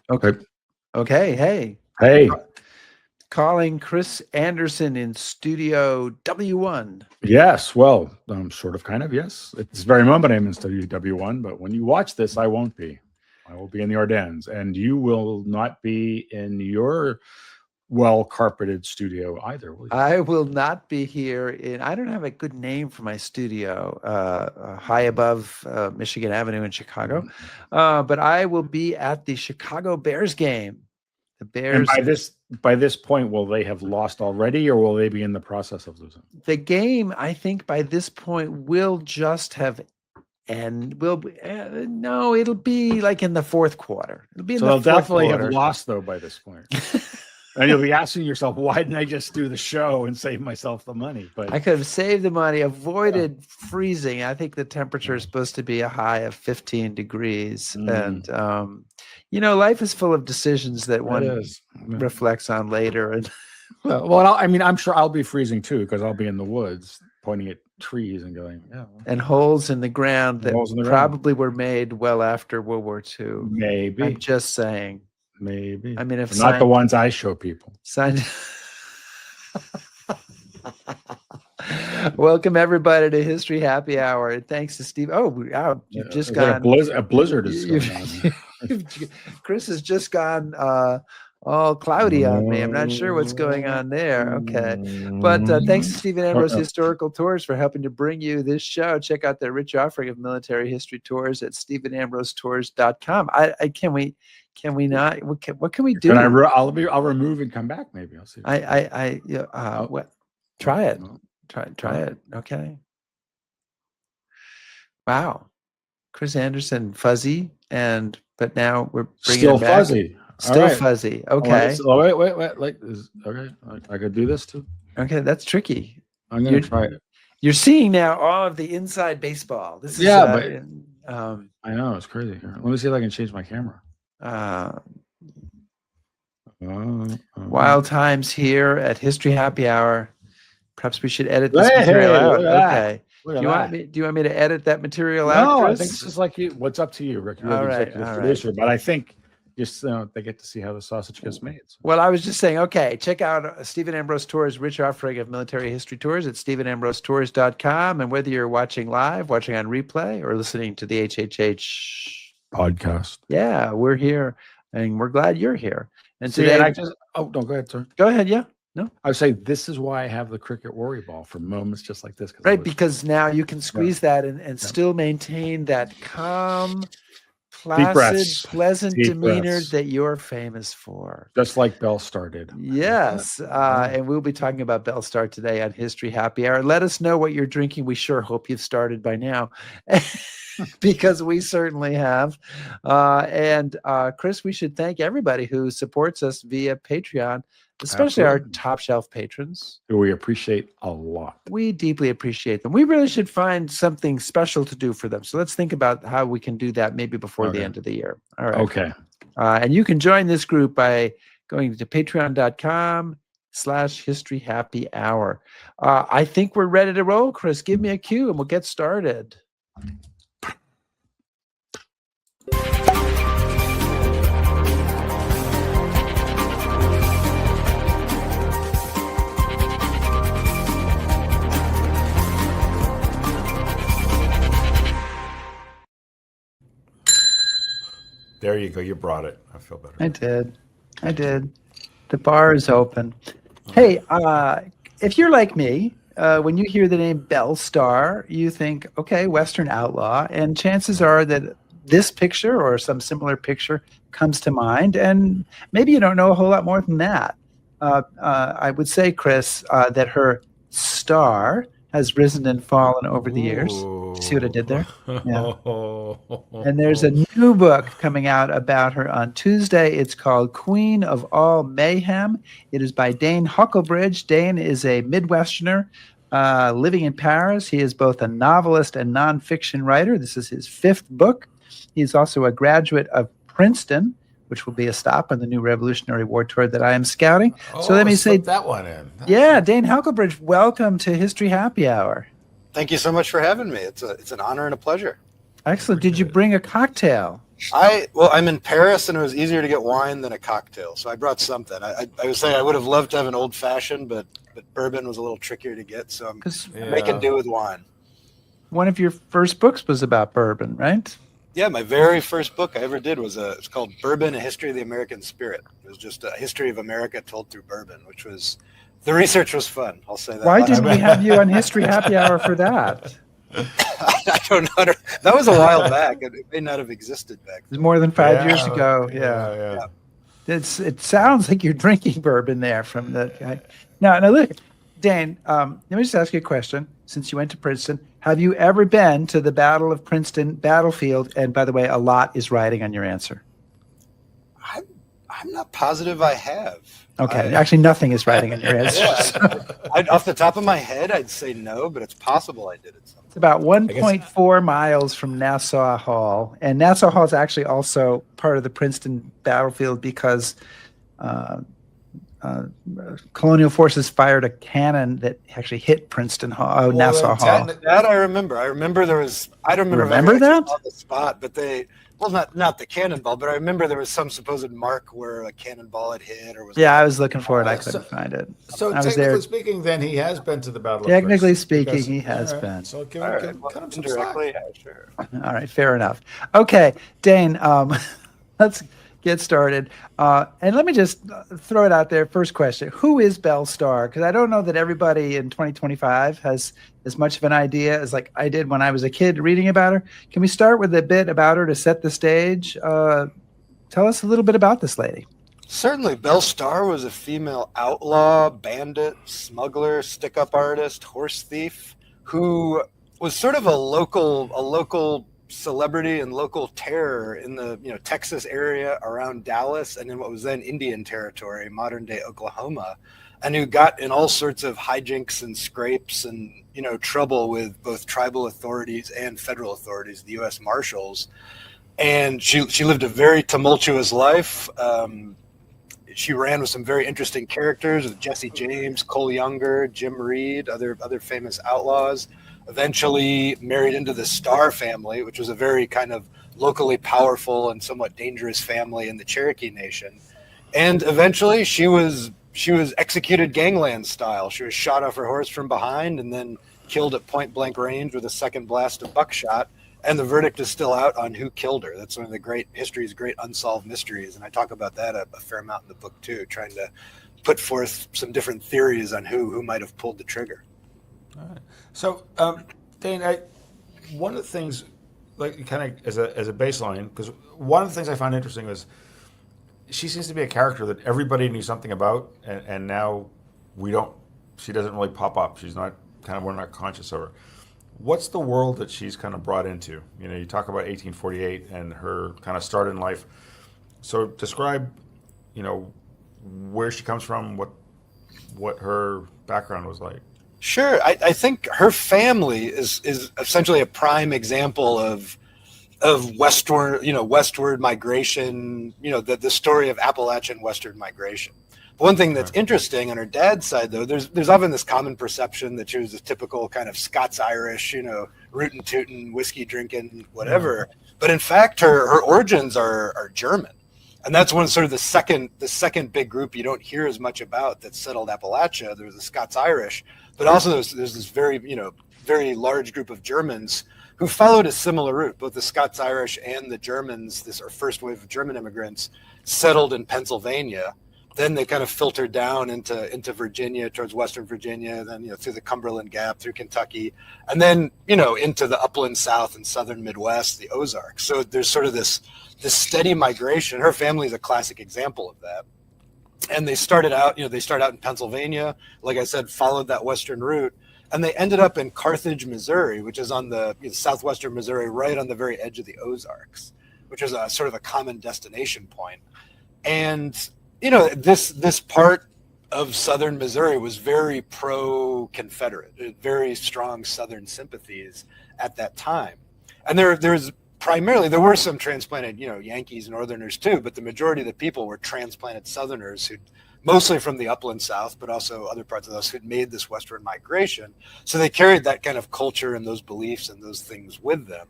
Okay. Okay. Hey. Hey. Calling Chris Anderson in studio W1. Yes. Well, sort of, kind of. Yes. At this very moment, I'm in studio W1. But when you watch this, I won't be. I will be in the Ardennes, and you will not be in your well-carpeted studio either, will you? I will not be here I don't have a good name for my studio, high above Michigan Avenue in Chicago, but I will be at the Chicago Bears game. The Bears. And by this point, will they have lost already, or will they be in the process of losing? The game, I think, by this point will just have no, it'll be like in the fourth quarter. It'll be in they'll definitely quarter. Have lost though by this point. And you'll be asking yourself, why didn't I just do the show and save myself the money? But I could have saved the money, avoided freezing. I think the temperature is supposed to be a high of 15 degrees. And, life is full of decisions that one reflects on later. And I'm sure I'll be freezing too, because I'll be in the woods pointing at trees and going, and holes in the ground that probably were made well after World War II. Maybe. I'm just saying. Maybe. I mean, if not the ones I show people. Welcome everybody to History Happy Hour. Thanks to Steve. Oh, wow, you've just gone. A blizzard is going on. Chris has just gone all cloudy on me. I'm not sure what's going on there. Okay. But thanks to Stephen Ambrose Historical Tours for helping to bring you this show. Check out their rich offering of military history tours at stephenambrosetours.com. Can we not? What can we do? I'll remove and come back. Maybe I'll see. Try it. Try it. Okay. Wow. Chris Anderson, fuzzy, but now we're bringing still it back. Fuzzy. Still fuzzy. Okay. Wait. Okay. I could do this too. Okay, that's tricky. I'm gonna try it. You're seeing now all of the inside baseball. This is but I know it's crazy. Let me see if I can change my camera. Wild times here at History Happy Hour. Perhaps we should edit this material out. Okay. Do you want me to edit that material out? No, Chris? I think this is like you. What's up to you, Rick? You're the executive producer, but I think just they get to see how the sausage gets made. So. Well, I was just saying, okay, check out Stephen Ambrose Tours' rich offering of military history tours at stephenambrosetours.com. And whether you're watching live, watching on replay, or listening to the HHH podcast, we're here, and we're glad you're here. And today, no, go ahead, sir. Go ahead, yeah. No, I would say this is why I have the cricket worry ball for moments just like this. Right, because now you can squeeze that and still maintain that calm, placid, pleasant demeanor that you're famous for. Just like Belle Starr did. Yes, and we'll be talking about Belle Starr today on History Happy Hour. Let us know what you're drinking. We sure hope you've started by now. Because we certainly have. And Chris, we should thank everybody who supports us via Patreon, especially our top shelf patrons. Who we appreciate a lot. We deeply appreciate them. We really should find something special to do for them. So let's think about how we can do that maybe before the end of the year. All right. Okay. And you can join this group by going to patreon.com/History Happy Hour. I think we're ready to roll, Chris. Give me a cue and we'll get started. There you go. You brought it. I feel better. I did. The bar is open. Hey, if you're like me, when you hear the name Belle Starr, you think, okay, Western outlaw. And chances are that this picture or some similar picture comes to mind. And maybe you don't know a whole lot more than that. I would say, Chris, that her star has risen and fallen over the years. See what I did there? Yeah. And there's a new book coming out about her on Tuesday. It's called Queen of All Mayhem. It is by Dane Hucklebridge. Dane is a Midwesterner living in Paris. He is both a novelist and nonfiction writer. This is his fifth book. He's also a graduate of Princeton, which will be a stop on the new Revolutionary War tour that I am scouting. So let me say that one in. Dane Hucklebridge, welcome to History Happy Hour. Thank you so much for having me. It's an honor and a pleasure. Excellent. Did you bring a cocktail? I'm in Paris, and it was easier to get wine than a cocktail, so I brought something. I was saying I would have loved to have an old fashioned, but bourbon was a little trickier to get, so I'm making do with wine. One of your first books was about bourbon, right? Yeah, my very first book I ever did was it's called Bourbon: A History of the American Spirit. It was just a history of America told through bourbon, which was the research was fun. I'll say that. Why didn't we have you on History Happy Hour for that? I don't know. That was a while back. It may not have existed back then. It was more than 5 years ago. Yeah. It sounds like you're drinking bourbon there from the guy. Now look, Dane, let me just ask you a question. Since you went to Princeton, have you ever been to the Battle of Princeton battlefield? And by the way, a lot is riding on your answer. I'm not positive I have. Okay, actually, nothing is riding on your answer. Off the top of my head, I'd say no, but it's possible I did it. It's about 1.4 miles from Nassau Hall, and Nassau Hall is actually also part of the Princeton battlefield because colonial forces fired a cannon that actually hit Princeton Hall, Nassau Hall. That I remember. I remember there was. I don't remember that on the spot, but they. Well, not the cannonball, but I remember there was some supposed mark where a cannonball had hit, or was. Yeah, I was looking for it. I couldn't find it. So technically speaking, then he has been to the Battle of Technically speaking, he has been. So cut him some slack. Yeah, sure. All right, fair enough. Okay, Dane, let's get started. And let me just throw it out there. First question: who is Belle Starr? Because I don't know that everybody in 2025 has as much of an idea as like I did when I was a kid reading about her. Can we start with a bit about her to set the stage? Tell us a little bit about this lady. Certainly. Belle Starr was a female outlaw, bandit, smuggler, stick-up artist, horse thief, who was sort of a local celebrity and local terror in the Texas area around Dallas and in what was then Indian Territory, modern day Oklahoma, and who got in all sorts of hijinks and scrapes and trouble with both tribal authorities and federal authorities, the U.S. Marshals. And she lived a very tumultuous life. She ran with some very interesting characters, with Jesse James, Cole Younger, Jim Reed, other famous outlaws. Eventually married into the Starr family, which was a very kind of locally powerful and somewhat dangerous family in the Cherokee Nation. And eventually she was executed gangland style. She was shot off her horse from behind and then killed at point blank range with a second blast of buckshot. And the verdict is still out on who killed her. That's one of the history's great unsolved mysteries. And I talk about that a fair amount in the book too, trying to put forth some different theories on who might have pulled the trigger. All right. So, Dane, one of the things, like kind of as a baseline, because one of the things I find interesting is she seems to be a character that everybody knew something about, and now she doesn't really pop up. We're not conscious of her. What's the world that she's kind of brought into? You talk about 1848 and her kind of start in life. So describe, where she comes from, what her background was like. Sure. I think her family is essentially a prime example of westward migration, the story of Appalachian westward migration. But one thing that's interesting on her dad's side, though, there's often this common perception that she was a typical kind of Scots-Irish, rootin' tootin', whiskey drinking, whatever. But in fact, her origins are German. And that's one sort of the second big group you don't hear as much about that settled Appalachia. There's the Scots-Irish, but also there's this very large group of Germans who followed a similar route. Both the Scots-Irish and the Germans, this first wave of German immigrants, settled in Pennsylvania. Then they kind of filtered down into Virginia, towards Western Virginia, then through the Cumberland Gap, through Kentucky, and then into the upland South and Southern Midwest, the Ozarks. So there's sort of this steady migration. Her family is a classic example of that. And they started out in Pennsylvania, like I said, followed that western route, and they ended up in Carthage, Missouri, which is on the southwestern Missouri, right on the very edge of the Ozarks, which is a sort of a common destination point. And this part of southern Missouri was very pro-Confederate, very strong Southern sympathies at that time. And there were some transplanted, Yankees, Northerners too, but the majority of the people were transplanted Southerners who, mostly from the upland South, but also other parts of us who'd made this westward migration. So they carried that kind of culture and those beliefs and those things with them.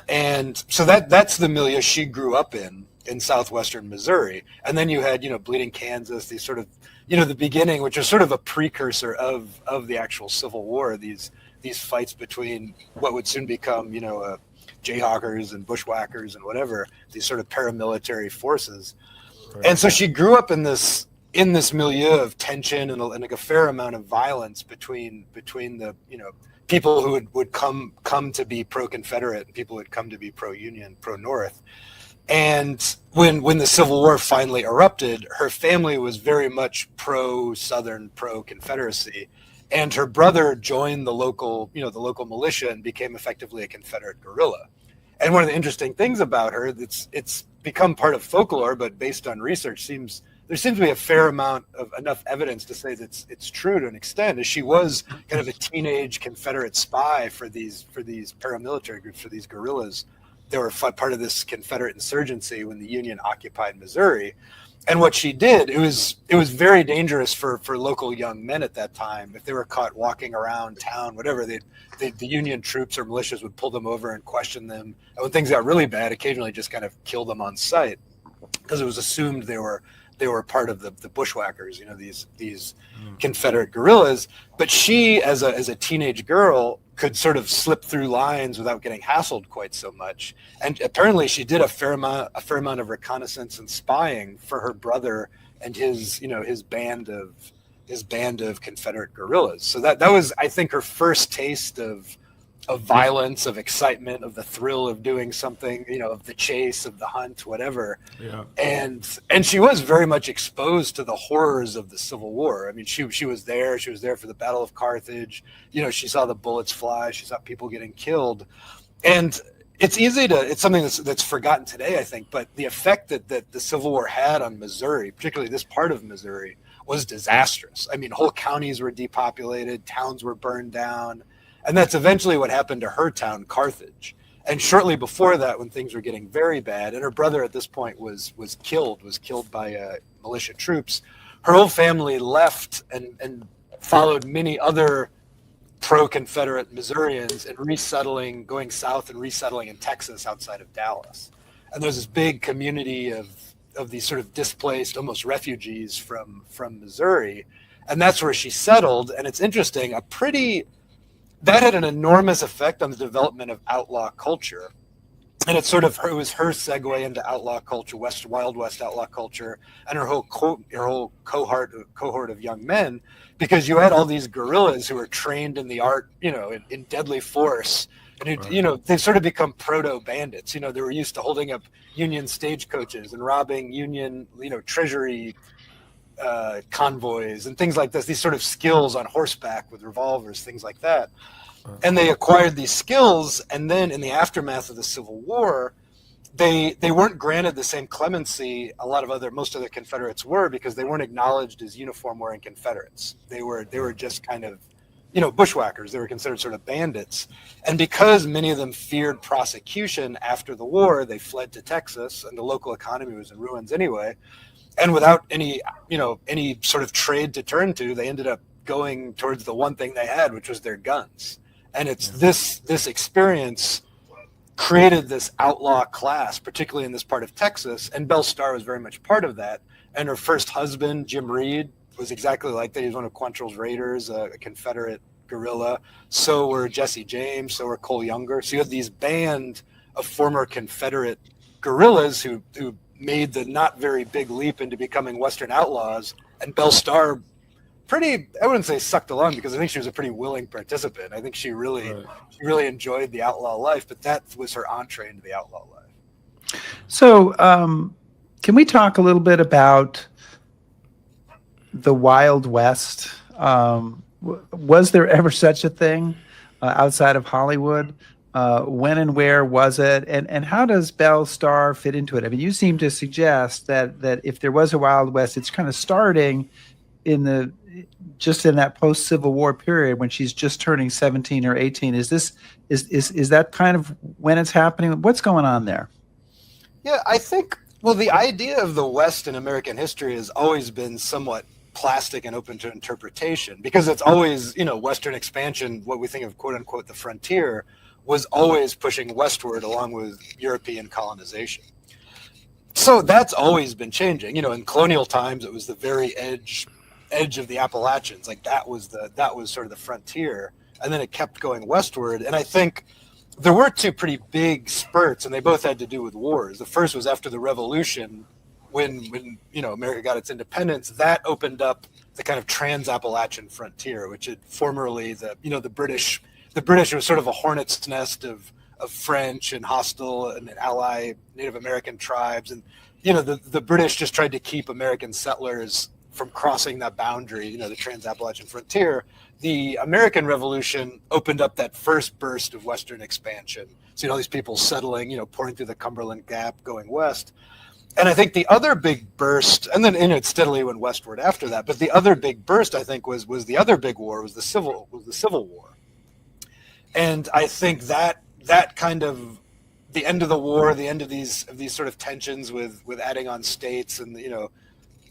And so that's the milieu she grew up in southwestern Missouri. And then you had, Bleeding Kansas, these sort of, the beginning, which is sort of a precursor of the actual Civil War, these fights between what would soon become, Jayhawkers and bushwhackers and whatever, these sort of paramilitary forces. Right. And so she grew up in this milieu of tension and like a fair amount of violence between the, people who would come to be pro-Confederate and people who would come to be pro-Union, pro-North. And when the Civil War finally erupted, her family was very much pro-Southern, pro-Confederacy. And her brother joined the local militia and became effectively a Confederate guerrilla. And one of the interesting things about her, it's become part of folklore, but based on research, there seems to be a fair amount of enough evidence to say that it's true to an extent, as she was kind of a teenage Confederate spy for these paramilitary groups, for these guerrillas. They were part of this Confederate insurgency when the Union occupied Missouri. And what she did, it was very dangerous for local young men at that time. If they were caught walking around town, whatever, the Union troops or militias would pull them over and question them. And when things got really bad, occasionally just kind of kill them on sight, because it was assumed they were part of the bushwhackers, these Confederate guerrillas. But she, as a teenage girl, could sort of slip through lines without getting hassled quite so much. And apparently she did a fair amount of reconnaissance and spying for her brother and his band of Confederate guerrillas. So that was, I think, her first taste of violence, of excitement, of the thrill of doing something, of the chase, of the hunt, whatever. Yeah. And she was very much exposed to the horrors of the Civil War. I mean, she was there. She was there for the Battle of Carthage. She saw the bullets fly. She saw people getting killed. And it's something that's forgotten today, I think. But the effect that the Civil War had on Missouri, particularly this part of Missouri, was disastrous. I mean, whole counties were depopulated. Towns were burned down. And that's eventually what happened to her town, Carthage. And shortly before that, when things were getting very bad, and her brother at this point was killed by militia troops, her whole family left and followed many other pro-Confederate Missourians and going south and resettling in Texas outside of Dallas. And there's this big community of these sort of displaced, almost refugees from Missouri. And that's where she settled. And it's interesting, that had an enormous effect on the development of outlaw culture. And it was her segue into outlaw culture, Wild West outlaw culture, and her whole cohort of young men, because you had all these guerrillas who were trained in the art, in deadly force. And, they've sort of become proto-bandits. They were used to holding up Union stagecoaches and robbing Union, treasury convoys and things like this, these sort of skills on horseback with revolvers, things like that. And they acquired these skills, and then in the aftermath of the Civil War, they weren't granted the same clemency most other Confederates were, because they weren't acknowledged as uniform wearing Confederates. They were just kind of, bushwhackers. They were considered sort of bandits. And because many of them feared prosecution after the war, they fled to Texas, and the local economy was in ruins anyway. And without any sort of trade to turn to, they ended up going towards the one thing they had, which was their guns. And it's this experience created this outlaw class, particularly in this part of Texas. And Belle Starr was very much part of that. And her first husband, Jim Reed, was exactly like that. He was one of Quantrill's raiders, a Confederate guerrilla. So were Jesse James, so were Cole Younger. So you had these band of former Confederate guerrillas who made the not very big leap into becoming Western outlaws. And Belle Starr I wouldn't say sucked along, because I think she was a pretty willing participant. I think she really enjoyed the outlaw life, but that was her entree into the outlaw life. So can we talk a little bit about the Wild West? Was there ever such a thing outside of Hollywood? When and where was it? And how does Belle Starr fit into it? I mean, you seem to suggest that if there was a Wild West, it's kind of starting in that post-Civil War period when she's just turning 17 or 18. Is that kind of when it's happening? What's going on there? Yeah, I think, the idea of the West in American history has always been somewhat plastic and open to interpretation, because it's always, Western expansion, what we think of, quote unquote, the frontier, was always pushing westward along with European colonization. So that's always been changing. In colonial times, it was the very edge of the Appalachians. Like that was sort of the frontier, and then it kept going westward. And I think there were two pretty big spurts, and they both had to do with wars. The first was after the Revolution, when America got its independence. That opened up the kind of trans-Appalachian frontier, which had formerly the British. The British was sort of a hornet's nest of French and hostile and ally Native American tribes, and the British just tried to keep American settlers from crossing that boundary, the trans-Appalachian frontier. The American Revolution opened up that first burst of Western expansion. So all these people settling, pouring through the Cumberland Gap, going west. And I think the other big burst, and then it steadily went westward after that. But the other big burst, I think, was the other big war, was the Civil War. And I think that kind of the end of the war, the end of these sort of tensions with adding on states and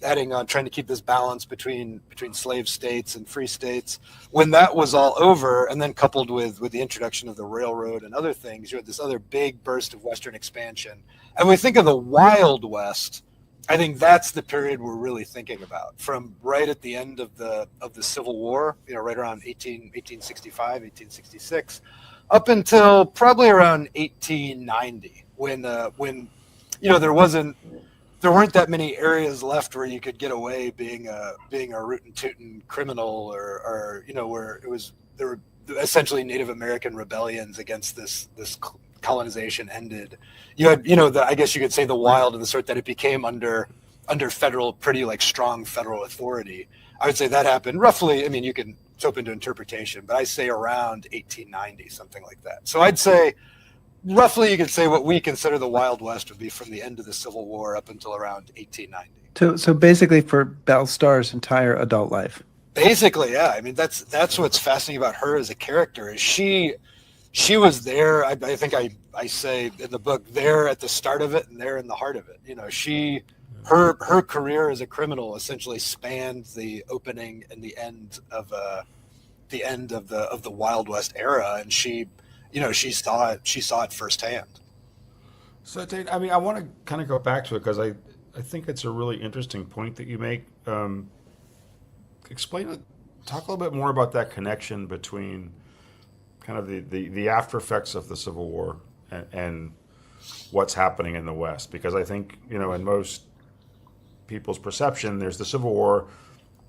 adding on, trying to keep this balance between slave states and free states. When that was all over, and then coupled with the introduction of the railroad and other things, you had this other big burst of Western expansion. And when we think of the Wild West, I think that's the period we're really thinking about, from right at the end of the Civil War, right around 1865, 1866, up until probably around 1890, when there weren't that many areas left where you could get away being a rootin' tootin' criminal, or where there were essentially Native American rebellions against this colonization ended. You had I guess you could say the Wild, of the sort that it became under federal, pretty like strong federal authority. I would say that happened roughly. I mean, it's open to interpretation, but I say around 1890, something like that. So I'd say roughly you could say what we consider the Wild West would be from the end of the Civil War up until around 1890. So basically for Belle Starr's entire adult life. Basically, yeah. I mean, that's what's fascinating about her as a character, is she was there. I think I say in the book, there at the start of it and there in the heart of it. Her career as a criminal essentially spanned the opening and the end of the Wild West era, and she saw it firsthand. So, Dane, I mean, I want to kind of go back to it because I think it's a really interesting point that you make. Talk a little bit more about that connection between kind of the after effects of the Civil War and what's happening in the West. Because I think, in most people's perception, there's the Civil War,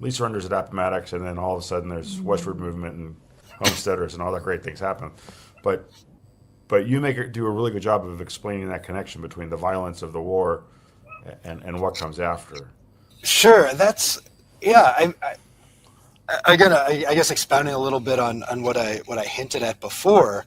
lease surrenders at Appomattox, and then all of a sudden there's westward movement and homesteaders and all that great things happen. But you do a really good job of explaining that connection between the violence of the war and what comes after. Sure, I guess expounding a little bit on what I hinted at before.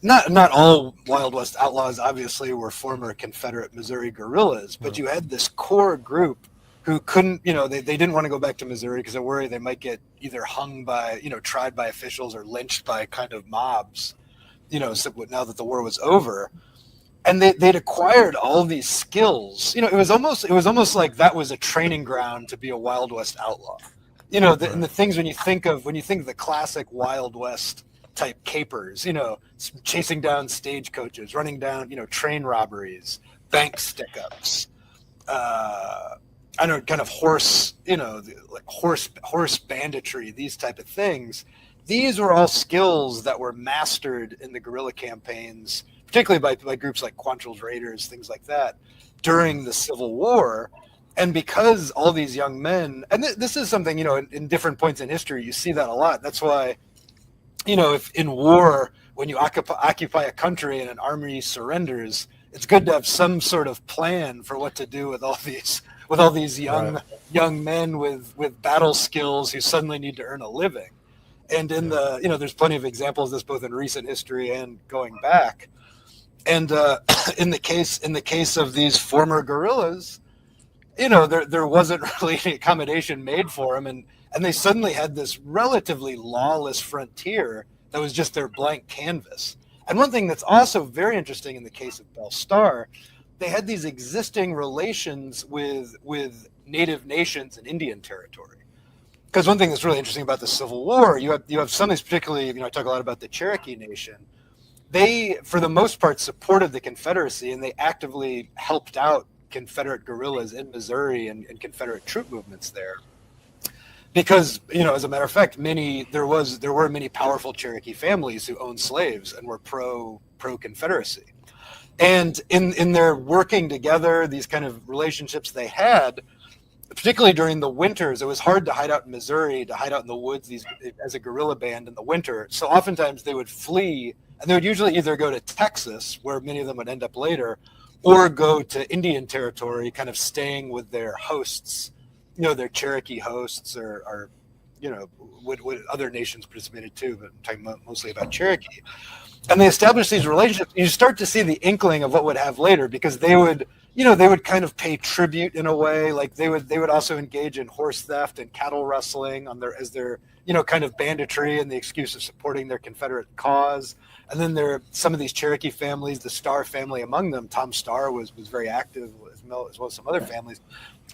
Not all Wild West outlaws obviously were former Confederate Missouri guerrillas, but you had this core group who couldn't, they didn't want to go back to Missouri because they're worried they might get either hung by, tried by officials or lynched by kind of mobs, so now that the war was over. And they'd acquired all these skills. It was almost like that was a training ground to be a Wild West outlaw. And the things when you think of the classic Wild West type capers, chasing down stagecoaches, running down, train robberies, bank stickups, kind of horse banditry, these type of things. These were all skills that were mastered in the guerrilla campaigns, particularly by groups like Quantrill's Raiders, things like that, during the Civil War. And because all these young men, and this is something, in different points in history, you see that a lot. That's why, if in war, when you occupy a country and an army surrenders, it's good to have some sort of plan for what to do with all these young men with battle skills who suddenly need to earn a living. And in there's plenty of examples of this both in recent history and going back. And in the case of these former guerrillas, there wasn't really any accommodation made for them, and they suddenly had this relatively lawless frontier that was just their blank canvas. And one thing that's also very interesting in the case of Belle Starr, they had these existing relations with native nations and Indian territory. Because one thing that's really interesting about the Civil War, you have some of these, particularly, I talk a lot about the Cherokee Nation. they, for the most part, supported the Confederacy, and they actively helped out Confederate guerrillas in Missouri and Confederate troop movements there. Because, as a matter of fact, there were many powerful Cherokee families who owned slaves and were pro Confederacy. And in their working together, these kind of relationships they had, particularly during the winters, it was hard to hide out in Missouri, to hide out in the woods as a guerrilla band in the winter. So oftentimes they would flee, and they would usually either go to Texas, where many of them would end up later, or go to Indian territory, kind of staying with their hosts, their Cherokee hosts, or what other nations participated too, but I'm talking mostly about Cherokee. And they established these relationships. You start to see the inkling of what would have later, because they would kind of pay tribute in a way. Like they would also engage in horse theft and cattle rustling as their kind of banditry and the excuse of supporting their Confederate cause. And then some of these Cherokee families, the Starr family among them, Tom Starr was very active, as well as some other families,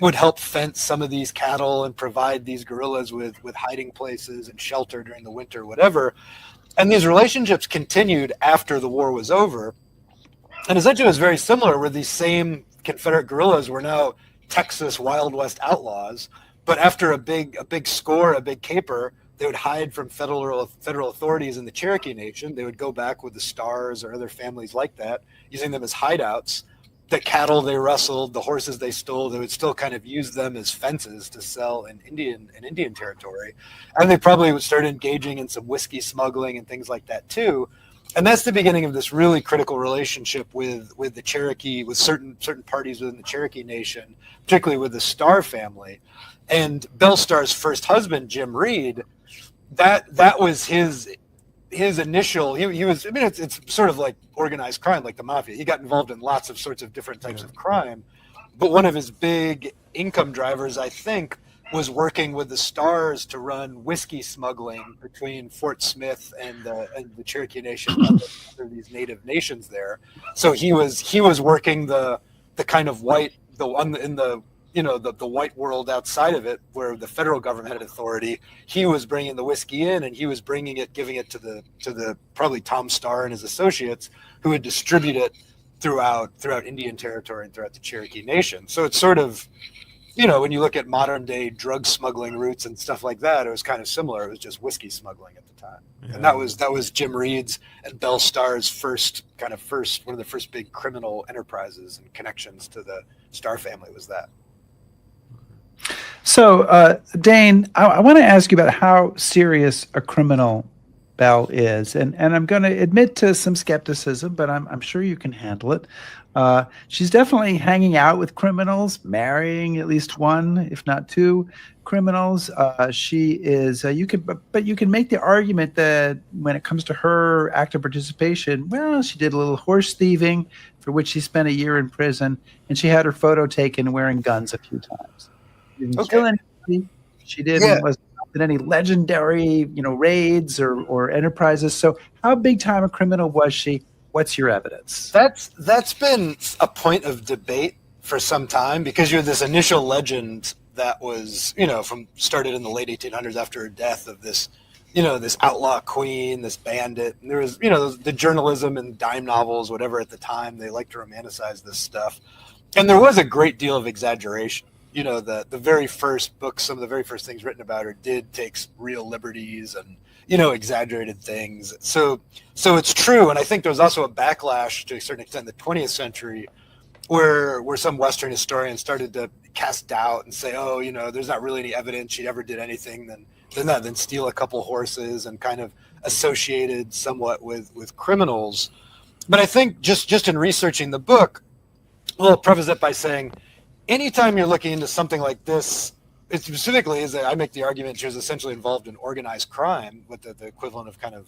would help fence some of these cattle and provide these guerrillas with hiding places and shelter during the winter, whatever. And these relationships continued after the war was over. And essentially it was very similar, where these same Confederate guerrillas were now Texas Wild West outlaws. But after a big score, a big caper, they would hide from federal authorities in the Cherokee Nation. They would go back with the Stars or other families like that, using them as hideouts. The cattle they rustled, the horses they stole, they would still kind of use them as fences to sell in Indian territory. And they probably would start engaging in some whiskey smuggling and things like that too. And that's the beginning of this really critical relationship with the Cherokee, with certain parties within the Cherokee Nation, particularly with the Starr family. And Belle Starr's first husband, Jim Reed, that was his initial, he was, it's sort of like organized crime, like the mafia. He got involved in lots of sorts of different types of crime. But one of his big income drivers, I think, was working with the Stars to run whiskey smuggling between Fort Smith and the Cherokee Nation, other these native nations there. So he was working the kind of white, the white world outside of it, where the federal government had authority. He was bringing the whiskey in, and he was giving it to the probably Tom Starr and his associates, who would distribute it throughout Indian territory and throughout the Cherokee Nation. So it's sort of, when you look at modern day drug smuggling routes and stuff like that, it was kind of similar. It was just whiskey smuggling at the time. Yeah. And that was Jim Reed's and Belle Starr's first one of the first big criminal enterprises and connections to the Starr family was that. So, Dane, I want to ask you about how serious a criminal Belle is, and I'm going to admit to some skepticism, but I'm sure you can handle it. She's definitely hanging out with criminals, marrying at least one, if not two, criminals. She is. You can make the argument that when it comes to her active participation, well, she did a little horse thieving, for which she spent a year in prison, and she had her photo taken wearing guns a few times. She wasn't in any legendary, raids or enterprises. So how big time a criminal was she? What's your evidence? That's been a point of debate for some time, because you had this initial legend that was, started in the late 1800s after her death, of this, this outlaw queen, this bandit. And there was, the journalism and dime novels, whatever at the time, they liked to romanticize this stuff. And there was a great deal of exaggeration. The very first books, some of the very first things written about her did take real liberties and, exaggerated things. So it's true. And I think there was also a backlash to a certain extent in the 20th century where some Western historians started to cast doubt and say, there's not really any evidence she ever did anything than steal a couple horses, and kind of associated somewhat with criminals. But I think just in researching the book, I'll preface it by saying, anytime you're looking into something like this, it specifically is that I make the argument she was essentially involved in organized crime, with the equivalent of kind of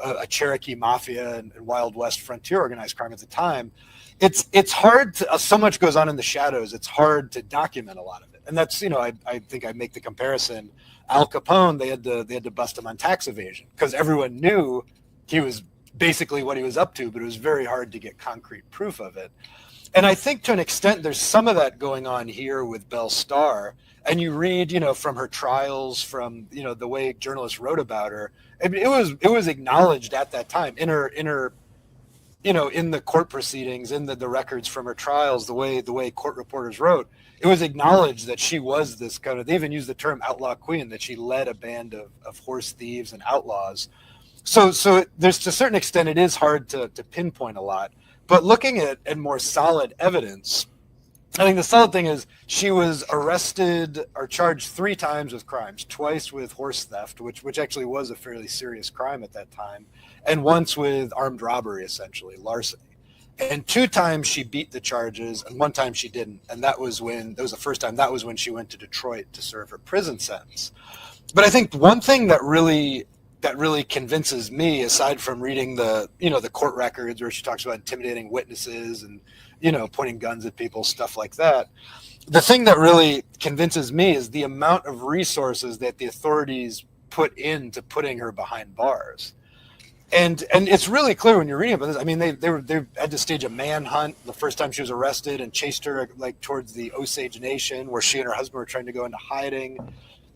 a Cherokee mafia and Wild West frontier organized crime at the time. It's hard to, so much goes on in the shadows. It's hard to document a lot of it. And that's, I think I make the comparison. Al Capone, they had to bust him on tax evasion, because everyone knew he was basically what he was up to, but it was very hard to get concrete proof of it. And I think to an extent, there's some of that going on here with Belle Starr. And you read, from her trials, from, the way journalists wrote about her. I mean, it was acknowledged at that time in her in the court proceedings, in the records from her trials, the way court reporters wrote, it was acknowledged that she was this kind of, they even used the term outlaw queen, that she led a band of horse thieves and outlaws. So there's, to a certain extent, it is hard to pinpoint a lot. But looking at more solid evidence, I think the solid thing is she was arrested or charged 3 times with crimes, twice with horse theft, which actually was a fairly serious crime at that time, and once with armed robbery, essentially, larceny. And 2 times she beat the charges, and 1 time she didn't. And that was the first time, that was when she went to Detroit to serve her prison sentence. But I think one thing that really convinces me, aside from reading the court records where she talks about intimidating witnesses and, pointing guns at people, stuff like that, the thing that really convinces me is the amount of resources that the authorities put into putting her behind bars. And it's really clear when you're reading about this. I mean, they had to stage a manhunt the first time she was arrested and chased her like towards the Osage Nation, where she and her husband were trying to go into hiding.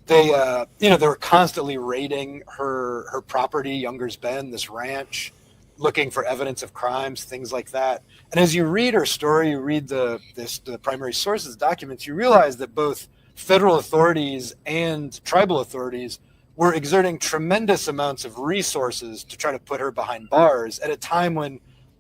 They were constantly raiding her property, Younger's Bend, this ranch, looking for evidence of crimes, things like that. And as you read her story, you read the primary sources documents, you realize that both federal authorities and tribal authorities were exerting tremendous amounts of resources to try to put her behind bars at a time when,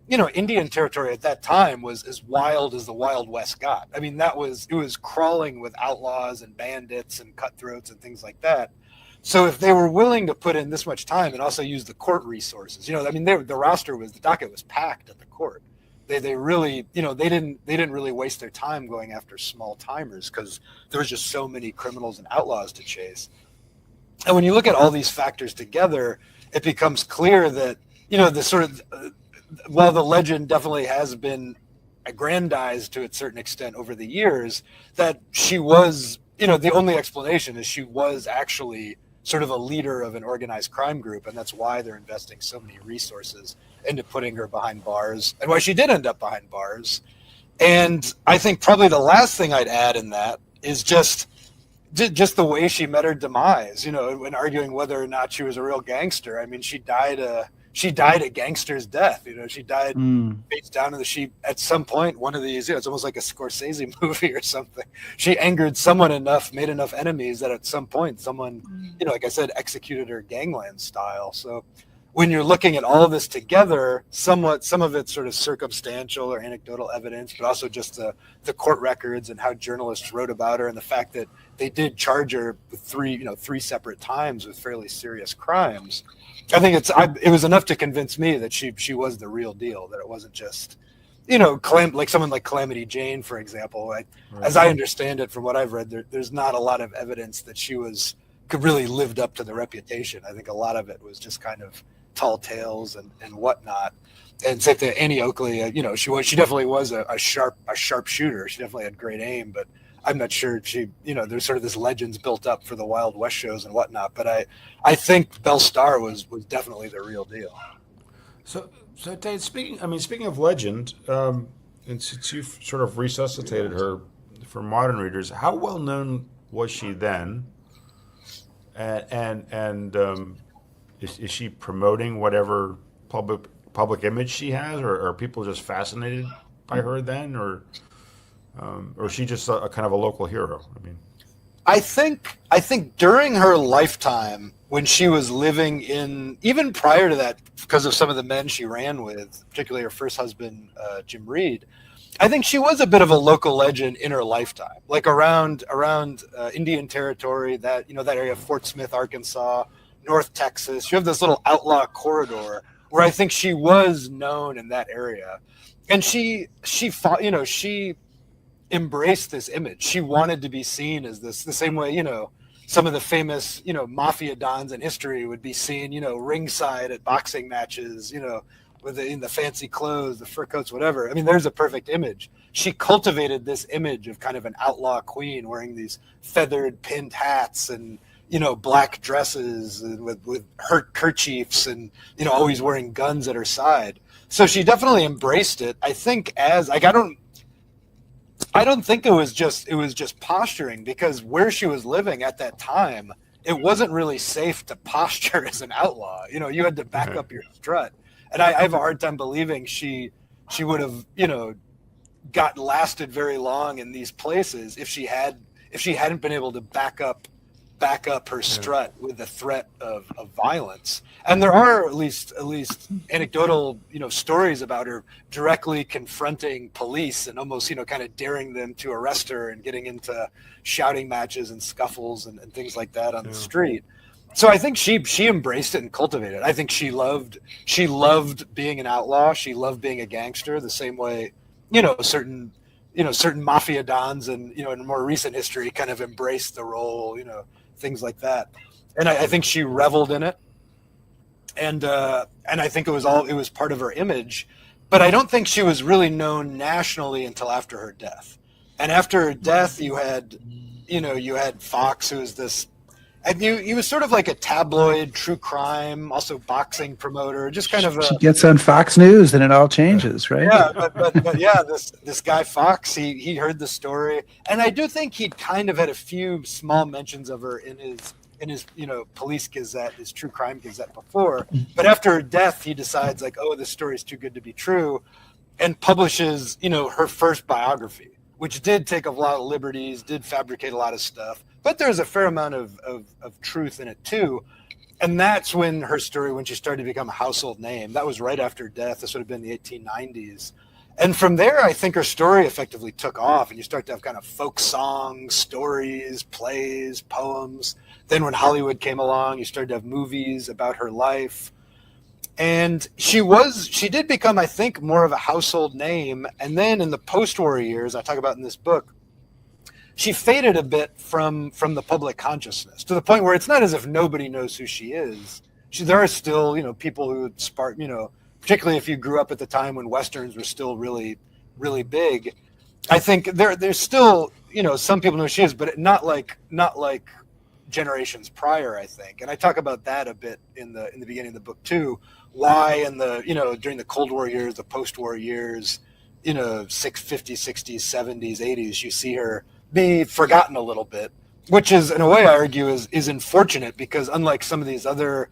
Indian territory at that time was as wild as the Wild West got. I mean, it was crawling with outlaws and bandits and cutthroats and things like that. So if they were willing to put in this much time and also use the court resources, the docket was packed at the court. They really, they didn't really waste their time going after small timers because there was just so many criminals and outlaws to chase. And when you look at all these factors together, it becomes clear that, while the legend definitely has been aggrandized to a certain extent over the years, that she was, the only explanation is she was actually sort of a leader of an organized crime group. And that's why they're investing so many resources into putting her behind bars, and why she did end up behind bars. And I think probably the last thing I'd add in that is just the way she met her demise, when arguing whether or not she was a real gangster. I mean, she died a gangster's death. She died face down in the sheep. At some point, one of these, it's almost like a Scorsese movie or something. She angered someone enough, made enough enemies that at some point someone, like I said, executed her gangland style. So when you're looking at all of this together, some of it's sort of circumstantial or anecdotal evidence, but also just the court records and how journalists wrote about her, and the fact that they did charge her with 3 separate times with fairly serious crimes. I think it was enough to convince me that she was the real deal, that it wasn't just, like someone like Calamity Jane, for example. Right. As I understand it, from what I've read, there's not a lot of evidence that she could really lived up to the reputation. I think a lot of it was just kind of tall tales and whatnot. And same thing, Annie Oakley, she definitely was a sharp shooter. She definitely had great aim, but I'm not sure there's sort of this legends built up for the Wild West shows and whatnot. But I think Belle Starr was definitely the real deal. So Dane, speaking of legend, and since you've sort of resuscitated her for modern readers, how well known was she then? And is she promoting whatever public image she has, or are people just fascinated by her then, or is she just a kind of a local hero? I mean, I think during her lifetime, when she was living even prior to that, because of some of the men she ran with, particularly her first husband, Jim Reed, I think she was a bit of a local legend in her lifetime, like around Indian Territory, that area of Fort Smith, Arkansas, North Texas. You have this little outlaw corridor where I think she was known in that area, and she fought, she embraced this image. She wanted to be seen as this, the same way, some of the famous, mafia dons in history would be seen, ringside at boxing matches, with in the fancy clothes, the fur coats, whatever. I mean, there's a perfect image. She cultivated this image of kind of an outlaw queen wearing these feathered pinned hats and, black dresses and with her kerchiefs and, always wearing guns at her side. So she definitely embraced it. I think I don't think it was just posturing, because where she was living at that time, it wasn't really safe to posture as an outlaw. You had to back up your strut. And I have a hard time believing she would have, lasted very long in these places if she hadn't been able to back up her strut with the threat of violence. And there are at least anecdotal, stories about her directly confronting police and almost, kind of daring them to arrest her and getting into shouting matches and scuffles and things like that on the street. So I think she embraced it and cultivated it. I think she loved being an outlaw. She loved being a gangster the same way, certain mafia dons and, in more recent history kind of embraced the role, things like that. And I think she reveled in it. And I think it was part of her image, but I don't think she was really known nationally until after her death. And after her death, you had Fox, who was this, and he was sort of like a tabloid true crime, also boxing promoter, just kind of she gets on Fox News and it all changes, right? Yeah, but yeah, this guy Fox, he heard the story, and I do think he kind of had a few small mentions of her in his police gazette, his true crime gazette before. But after her death, he decides like, oh, this story is too good to be true, and publishes her first biography, which did take a lot of liberties, did fabricate a lot of stuff, but there's a fair amount of truth in it too. And that's when her story, when she started to become a household name, that was right after death. This would have been the 1890s. And from there, I think her story effectively took off, and you start to have kind of folk songs, stories, plays, poems. Then when Hollywood came along, you started to have movies about her life. And she did become, I think, more of a household name. And then in the post-war years, I talk about in this book, she faded a bit from the public consciousness, to the point where it's not as if nobody knows who she is. There are still, people who spark, particularly if you grew up at the time when Westerns were still really, really big. I think there's still, some people know who she is, but not like generations prior, I think. And I talk about that a bit in the beginning of the book too. Why in the, during the Cold War years, the post-war years, 50s, 60s, 70s, 80s, you see her be forgotten a little bit, which is, in a way, I argue, is unfortunate, because unlike some of these other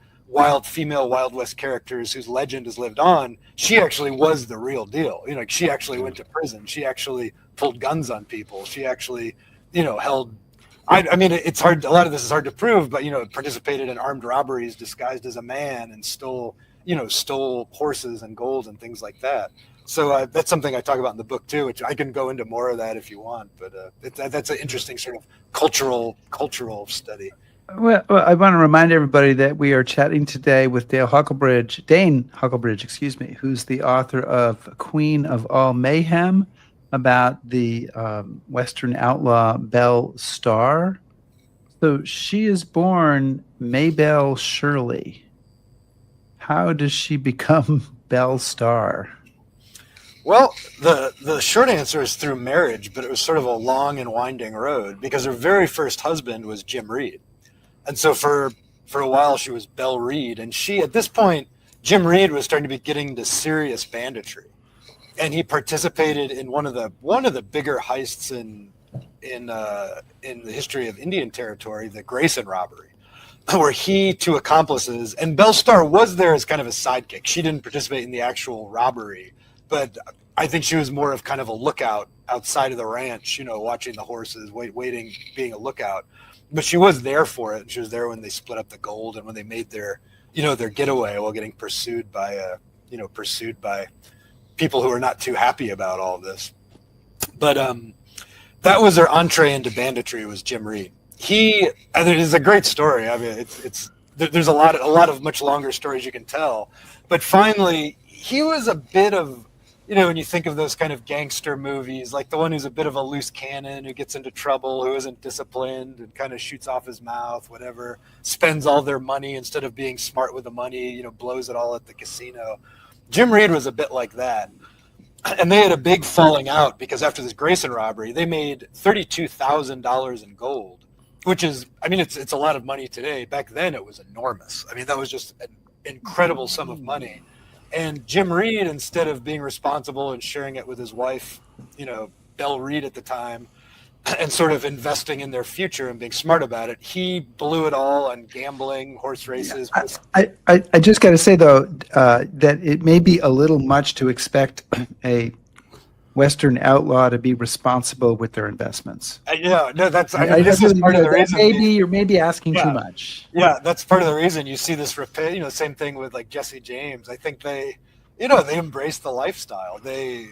female Wild West characters whose legend has lived on, she actually was the real deal. She actually went to prison. She actually pulled guns on people. She actually, held. I mean, it's hard. A lot of this is hard to prove, but participated in armed robberies disguised as a man and stole horses and gold and things like that. So that's something I talk about in the book too, which I can go into more of that if you want. But that's an interesting sort of cultural study. Well, I want to remind everybody that we are chatting today with Dane Hucklebridge, who's the author of Queen of All Mayhem, about the Western outlaw Belle Starr. So she is born Maybelle Shirley. How does she become Belle Starr? Well, the short answer is through marriage, but it was sort of a long and winding road, because her very first husband was Jim Reed. And so for a while she was Belle Reed, and at this point, Jim Reed was starting to be getting to serious banditry. And he participated in one of the bigger heists in the history of Indian Territory, the Grayson robbery, where he, two accomplices, and Belle Starr was there as kind of a sidekick. She didn't participate in the actual robbery, but I think she was more of kind of a lookout outside of the ranch, watching the horses, waiting, being a lookout. But she was there for it. She was there when they split up the gold and when they made their getaway while getting pursued by people who are not too happy about all this. But that was her entree into banditry, was Jim Reed. It is a great story. I mean, there's a lot of much longer stories you can tell. But finally, he was a bit of, when you think of those kind of gangster movies, like the one who's a bit of a loose cannon, who gets into trouble, who isn't disciplined and kind of shoots off his mouth, whatever, spends all their money instead of being smart with the money, blows it all at the casino. Jim Reed was a bit like that. And they had a big falling out because after this Grayson robbery, they made $32,000 in gold, which is, it's a lot of money today. Back then it was enormous. That was just an incredible sum of money. And Jim Reed, instead of being responsible and sharing it with his wife, Belle Reed at the time, and sort of investing in their future and being smart about it. He blew it all on gambling, horse races. I just got to say, though, that it may be a little much to expect a Western outlaw to be responsible with their investments. Yeah, no, that's, I mean, this is part of the reason. Maybe you're maybe asking too much. Yeah, that's part of the reason you see this repeat. You know, same thing with like Jesse James. I think they embraced the lifestyle. They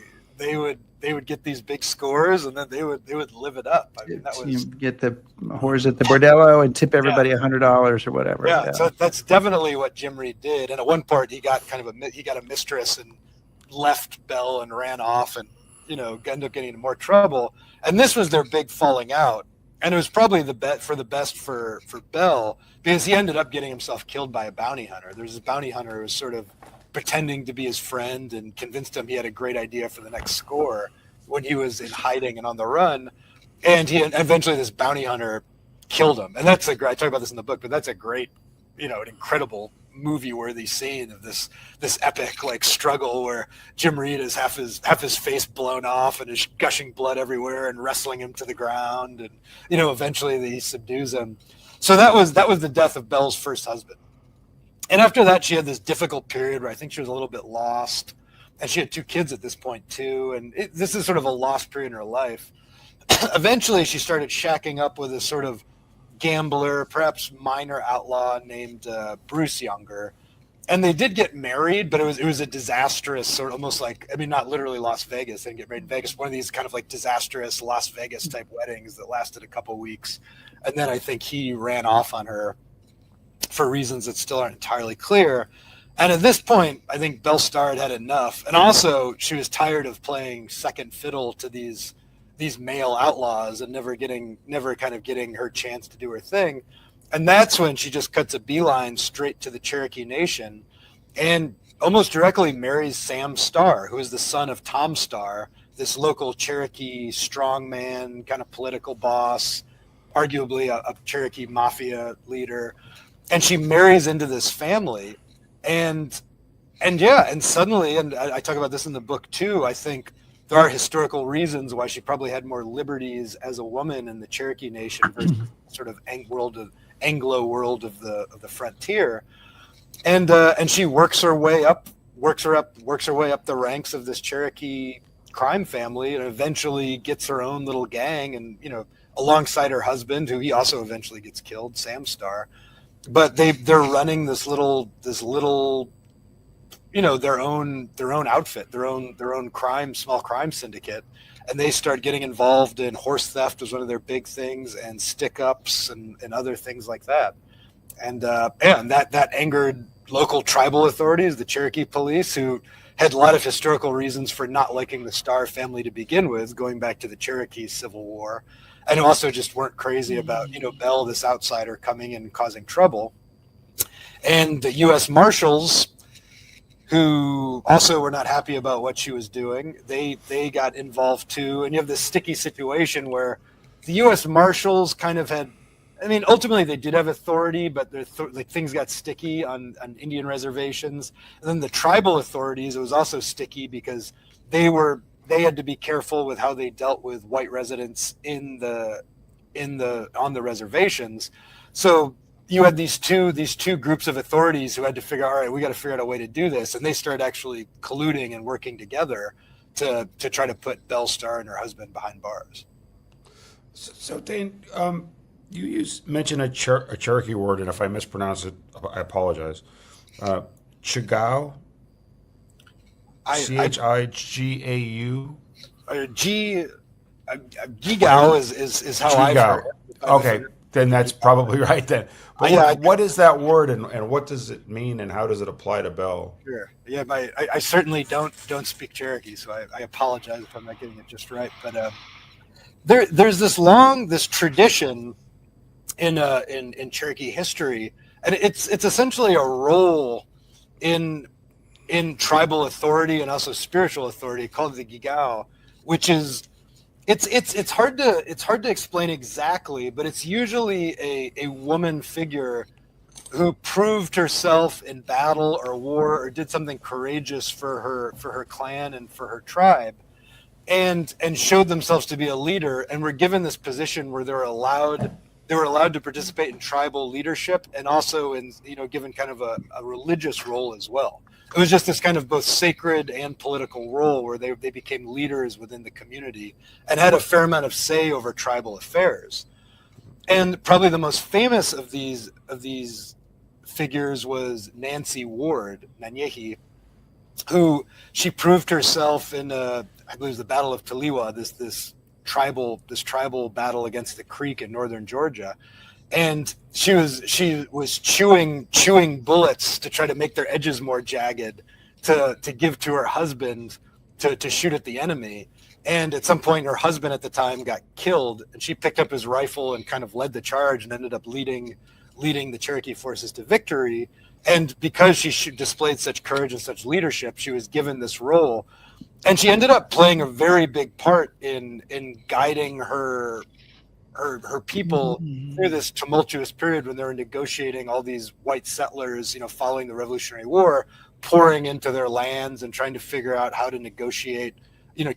would get these big scores, and then they would live it up. I mean, that was, you get the whores at the bordello and tip everybody $100 or whatever. Yeah, so that's definitely what Jim Reed did. And at one part, he got a mistress and left Belle and ran off, and ended up getting into more trouble. And this was their big falling out, and it was probably the best for Belle, because he ended up getting himself killed by a bounty hunter. There's this bounty hunter who was sort of pretending to be his friend and convinced him he had a great idea for the next score when he was in hiding and on the run. And eventually this bounty hunter killed him. And I talk about this in the book, but that's a great, an incredible movie-worthy scene of this epic like struggle where Jim Reed has half his face blown off and is gushing blood everywhere and wrestling him to the ground, and eventually he subdues him. So that was the death of Belle's first husband. And after that, she had this difficult period where I think she was a little bit lost, and she had 2 kids at this point too. And this is sort of a lost period in her life. Eventually, she started shacking up with a sort of gambler, perhaps minor outlaw named Bruce Younger, and they did get married, but it was a disastrous sort of, almost like, I mean, not literally Las Vegas. They didn't get married in Vegas. One of these kind of like disastrous Las Vegas type weddings that lasted a couple weeks, and then I think he ran off on her for reasons that still aren't entirely clear. And at this point, I think Belle Starr had enough, and also she was tired of playing second fiddle to these male outlaws and never kind of getting her chance to do her thing. And that's when she just cuts a beeline straight to the Cherokee Nation and almost directly marries Sam Starr, who is the son of Tom Starr, this local Cherokee strongman, kind of political boss, arguably a Cherokee mafia leader. And she marries into this family, and suddenly, and I talk about this in the book too, I think there are historical reasons why she probably had more liberties as a woman in the Cherokee Nation versus sort of Anglo world of the frontier, and she works her way up the ranks of this Cherokee crime family, and eventually gets her own little gang, and alongside her husband, who he also eventually gets killed, Sam Starr. But they're running this little their own outfit, their own small crime syndicate, and they start getting involved in horse theft was one of their big things, and stickups and other things like that. And that angered local tribal authorities, the Cherokee police, who had a lot of historical reasons for not liking the Starr family to begin with, going back to the Cherokee Civil War. And also just weren't crazy about, Belle, this outsider, coming in and causing trouble. And the U.S. Marshals, who also were not happy about what she was doing, they got involved too. And you have this sticky situation where the U.S. Marshals kind of had, I mean, ultimately they did have authority, but things got sticky on Indian reservations. And then the tribal authorities, it was also sticky because they had to be careful with how they dealt with white residents on the reservations. So you had these two groups of authorities who had to figure out, all right, we got to figure out a way to do this, and they started actually colluding and working together to try to put Belle Starr and her husband behind bars. So Dane, you mentioned a Cherokee word, and if I mispronounce it, I apologize. Chigau. Chigau. Gigao is how I've heard it. Okay, then that's probably right then. But what is that word, and what does it mean, and how does it apply to Belle? Sure. Yeah, I certainly don't speak Cherokee, so I apologize if I'm not getting it just right. But there's this tradition in Cherokee history, and it's essentially a role in tribal authority and also spiritual authority called the Gigao, which is it's hard to explain exactly, but it's usually a woman figure who proved herself in battle or war or did something courageous for her clan and for her tribe. and showed themselves to be a leader, and were given this position where they were allowed to participate in tribal leadership, and also in, given kind of a religious role as well. It was just this kind of both sacred and political role where they became leaders within the community and had a fair amount of say over tribal affairs. And probably the most famous of these figures was Nancy Ward, Nanyehi, who she proved herself in I believe it was the Battle of Taliwa, this tribal battle against the Creek in northern Georgia. And she was chewing bullets to try to make their edges more jagged to give to her husband to shoot at the enemy. And at some point, her husband at the time got killed, and she picked up his rifle and kind of led the charge and ended up leading the Cherokee forces to victory. And because she displayed such courage and such leadership, she was given this role. And she ended up playing a very big part in guiding her people through this tumultuous period when they were negotiating all these white settlers, following the Revolutionary War, pouring into their lands and trying to figure out how to negotiate,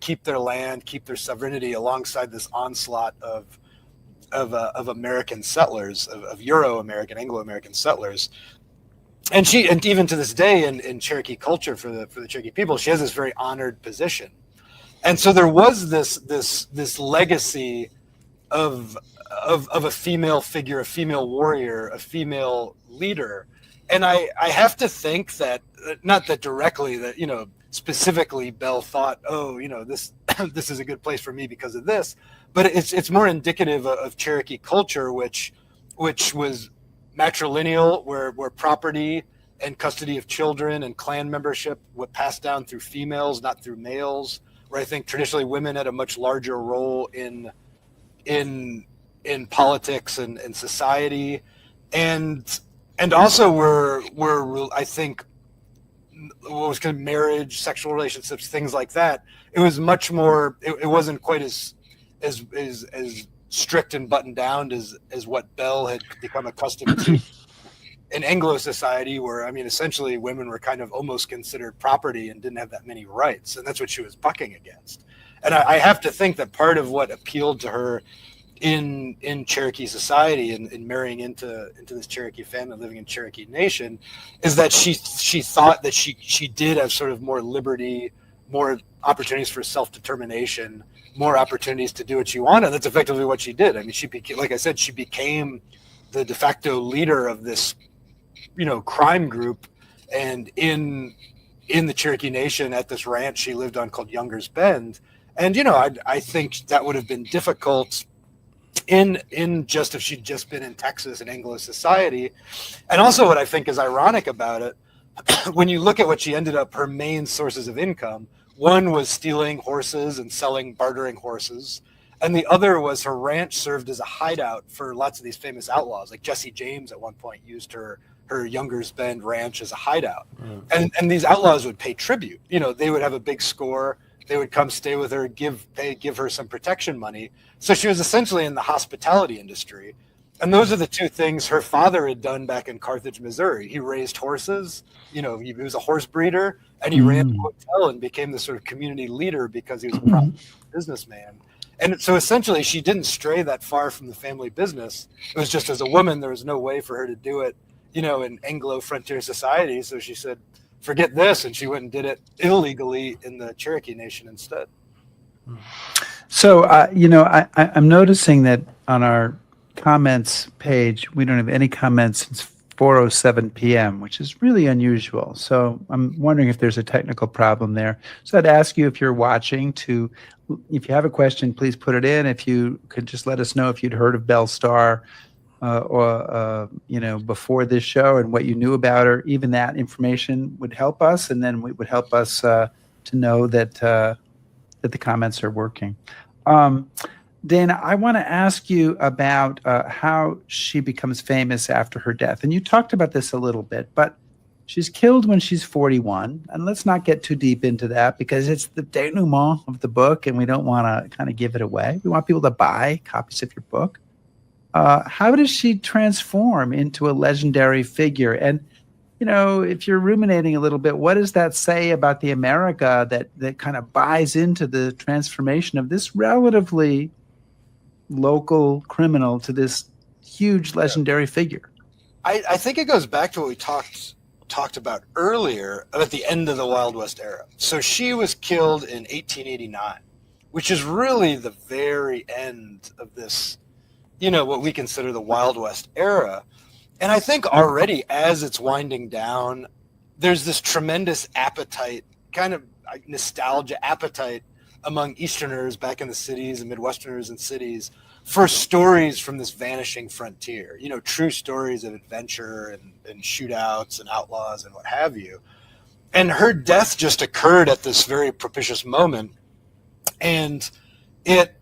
keep their land, keep their sovereignty alongside this onslaught of American settlers, of Euro-American, Anglo-American settlers. And even to this day in Cherokee culture, for the Cherokee people, she has this very honored position. And so there was this legacy of a female figure, a female warrior, a female leader. And I have to think that, not that directly, that, specifically Belle thought, this this is a good place for me because of this, but it's more indicative of Cherokee culture, which was matrilineal, where property and custody of children and clan membership were passed down through females, not through males, where I think traditionally women had a much larger role in politics and society, and also were I think what was kind of marriage, sexual relationships, things like that. It was much more. It wasn't quite as strict and buttoned down as what Belle had become accustomed to in Anglo society, where essentially women were kind of almost considered property and didn't have that many rights, and that's what she was bucking against. And I have to think that part of what appealed to her in Cherokee society and marrying into this Cherokee family, living in Cherokee Nation, is that she thought that she did have sort of more liberty, more opportunities for self-determination, more opportunities to do what she wanted. That's effectively what she did. She became, like I said, she became the de facto leader of this, crime group. And in the Cherokee Nation, at this ranch she lived on called Younger's Bend. And, I think that would have been difficult in just if she'd just been in Texas and Anglo society. And also what I think is ironic about it, when you look at what she ended up, her main sources of income, one was stealing horses and bartering horses. And the other was her ranch served as a hideout for lots of these famous outlaws. Like Jesse James at one point used her Younger's Bend ranch as a hideout. Mm. And these outlaws would pay tribute. They would have a big score. They would come stay with her, give her some protection money. So she was essentially in the hospitality industry. And those are the two things her father had done back in Carthage, Missouri. He raised horses. He was a horse breeder, and he ran a hotel and became this sort of community leader because he was a proper businessman. And so essentially she didn't stray that far from the family business. It was just, as a woman, there was no way for her to do it, in Anglo frontier society. So she said, forget this. And she went and did it illegally in the Cherokee Nation instead. So, I'm noticing that on our comments page, we don't have any comments since 4:07 p.m., which is really unusual. So I'm wondering if there's a technical problem there. So I'd ask you, if you're watching, if you have a question, please put it in. If you could just let us know if you'd heard of Belle Starr before this show and what you knew about her. Even that information would help us, and then it would help us to know that the comments are working. Dana, I want to ask you about how she becomes famous after her death. And you talked about this a little bit, but she's killed when she's 41. And let's not get too deep into that because it's the denouement of the book, and we don't want to kind of give it away. We want people to buy copies of your book. How does she transform into a legendary figure? And if you're ruminating a little bit, what does that say about the America that kind of buys into the transformation of this relatively local criminal to this huge legendary figure? I think it goes back to what we talked about earlier at the end of the Wild West era. So she was killed in 1889, which is really the very end of this, what we consider the Wild West era. And I think already as it's winding down, there's this tremendous appetite, kind of nostalgia appetite among Easterners back in the cities and Midwesterners in cities for stories from this vanishing frontier, true stories of adventure and shootouts and outlaws and what have you. And her death just occurred at this very propitious moment. And it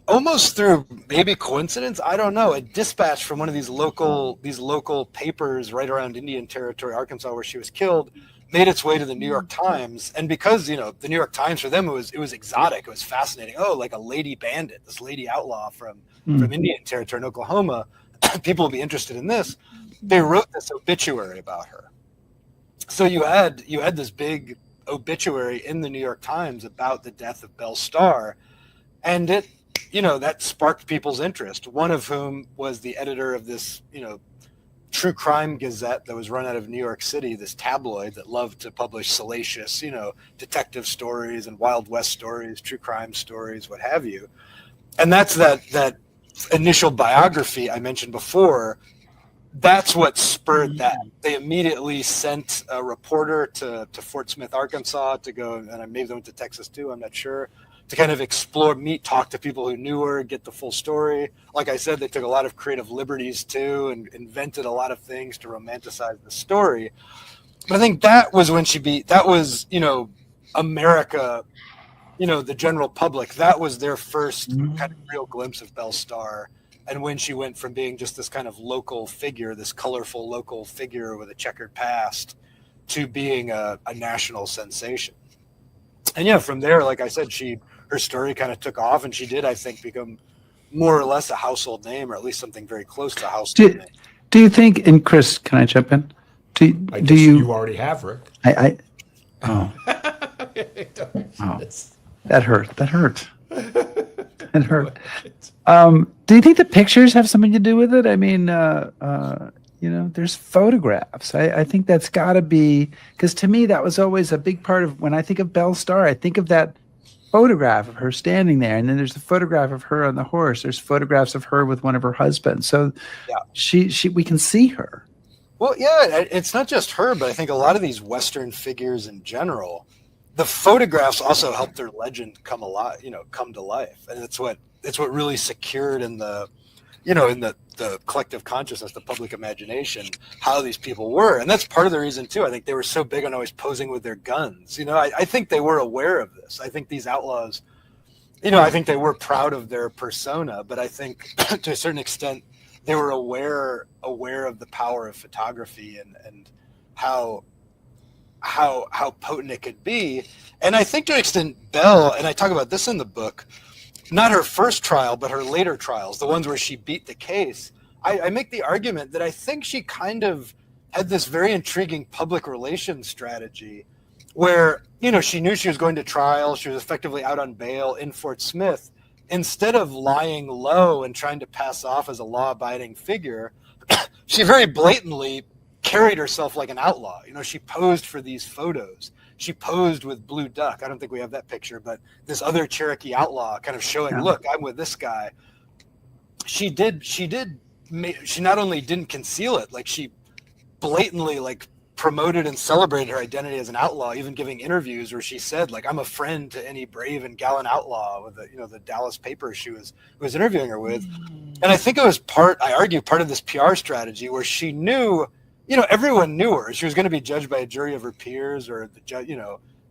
almost through maybe coincidence, I don't know, a dispatch from one of these local papers right around Indian Territory, Arkansas, where she was killed, made its way to the New York Times. And because, the New York Times, for them, it was exotic. It was fascinating. Oh, like a lady bandit, this lady outlaw from Indian Territory in Oklahoma. People will be interested in this. They wrote this obituary about her. So you had this big obituary in the New York Times about the death of Belle Starr. And it, that sparked people's interest, one of whom was the editor of this, true crime gazette that was run out of New York City, this tabloid that loved to publish salacious, detective stories and Wild West stories, true crime stories, what have you. And that's that initial biography I mentioned before. That's what spurred that. They immediately sent a reporter to Fort Smith, Arkansas to go, and maybe they went to Texas too, I'm not sure, to kind of explore, talk to people who knew her, get the full story. Like I said, they took a lot of creative liberties too and invented a lot of things to romanticize the story. But I think that was when America, the general public, that was their first kind of real glimpse of Belle Starr. And when she went from being just this kind of local figure, this colorful local figure with a checkered past, to being a national sensation. And yeah, from there, like I said, her story kind of took off, and she did, I think, become more or less a household name, or at least something very close to a household name. Do you think, and Chris, can I jump in? I guess you already have, Rick. Oh. That hurt. That hurt. Do you think the pictures have something to do with it? I mean, there's photographs. I think that's got to be, because to me, that was always a big part of when I think of Belle Starr, I think of that photograph of her standing there. And then there's the photograph of her on the horse. There's photographs of her with one of her husbands. So we can see her. Well, yeah, it's not just her, but I think a lot of these Western figures in general, the photographs also helped their legend come to life. And it's what really secured in the collective consciousness, the public imagination, how these people were. And that's part of the reason too. I think they were so big on always posing with their guns. I think they were aware of this. I think these outlaws, I think they were proud of their persona, but I think to a certain extent they were aware of the power of photography and how potent it could be. And I think to an extent Belle, and I talk about this in the book, not her first trial, but her later trials, the ones where she beat the case, I make the argument that I think she kind of had this very intriguing public relations strategy where, she knew she was going to trial. She was effectively out on bail in Fort Smith. Instead of lying low and trying to pass off as a law-abiding figure, she very blatantly carried herself like an outlaw. She posed for these photos. She posed with Blue Duck. I don't think we have that picture, but this other Cherokee outlaw kind of showing, look, I'm with this guy. She not only didn't conceal it, like she blatantly promoted and celebrated her identity as an outlaw, even giving interviews where she said, I'm a friend to any brave and gallant outlaw with the Dallas paper she was interviewing her with. And I think it was part of this PR strategy where she knew, everyone knew her. She was going to be judged by a jury of her peers, or the judge,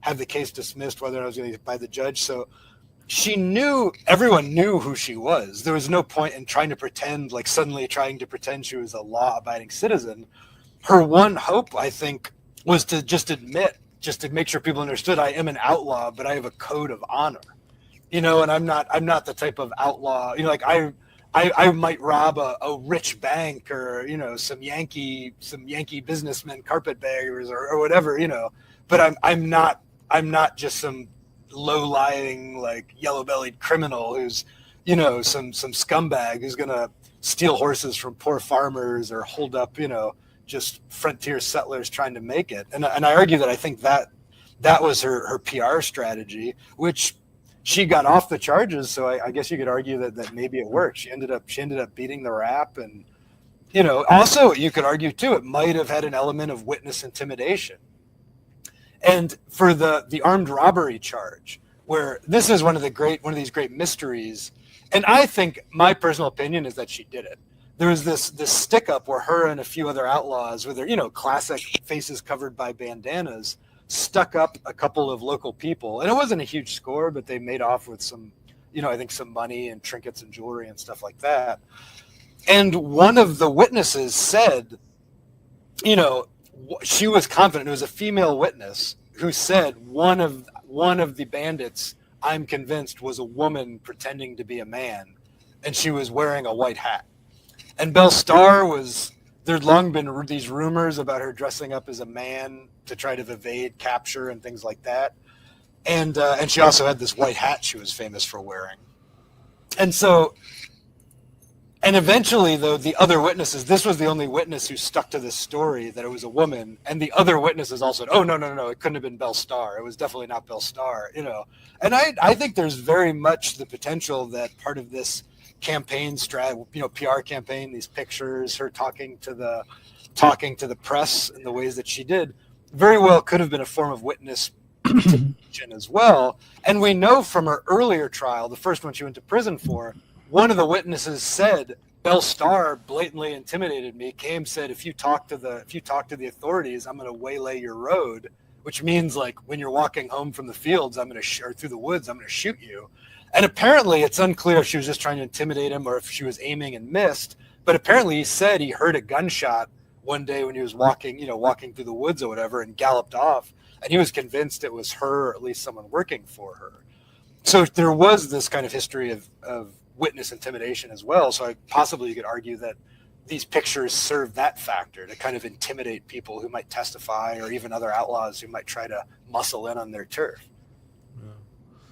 have the case dismissed, whether it was going to be by the judge. So everyone knew who she was. There was no point in trying to pretend she was a law-abiding citizen. Her one hope, I think, was to just to make sure people understood, I am an outlaw, but I have a code of honor, and I'm not the type of outlaw, I might rob a rich bank, or some Yankee businessmen, carpetbaggers, or whatever, but I'm not just some low-lying, like, yellow-bellied criminal who's some scumbag who's gonna steal horses from poor farmers or hold up just frontier settlers trying to make it. And I argue that I think that was her PR strategy, which she got off the charges. So I guess you could argue that maybe it worked. She ended up beating the rap. And, also you could argue too, it might have had an element of witness intimidation. And for the armed robbery charge, where this is one of these great mysteries. And I think my personal opinion is that she did it. There was this stick up where her and a few other outlaws with their, classic faces covered by bandanas, stuck up a couple of local people. And it wasn't a huge score, but they made off with some, I think some money and trinkets and jewelry and stuff like that. And one of the witnesses said, she was confident. It was a female witness who said one of the bandits, I'm convinced, was a woman pretending to be a man, and she was wearing a white hat. And Belle Starr there'd long been these rumors about her dressing up as a man to try to evade capture and things like that. And she also had this white hat she was famous for wearing. And eventually, though, the other witnesses, this was the only witness who stuck to this story that it was a woman. And the other witnesses all said, oh, no, it couldn't have been Belle Starr. It was definitely not Belle Starr, And I think there's very much the potential that part of this campaign PR campaign, these pictures, her talking to the press in the ways that she did, very well could have been a form of witness intimidation as well. And we know from her earlier trial, the first one she went to prison for, one of the witnesses said, Belle Starr blatantly intimidated me, said, if you talk to the authorities, I'm going to waylay your road, which means, like, when you're walking home from the fields, or through the woods, I'm going to shoot you. And apparently it's unclear if she was just trying to intimidate him or if she was aiming and missed. But apparently he said he heard a gunshot one day when he was walking through the woods or whatever, and galloped off. And he was convinced it was her, or at least someone working for her. So there was this kind of history of witness intimidation as well. So possibly you could argue that these pictures serve that factor to kind of intimidate people who might testify, or even other outlaws who might try to muscle in on their turf.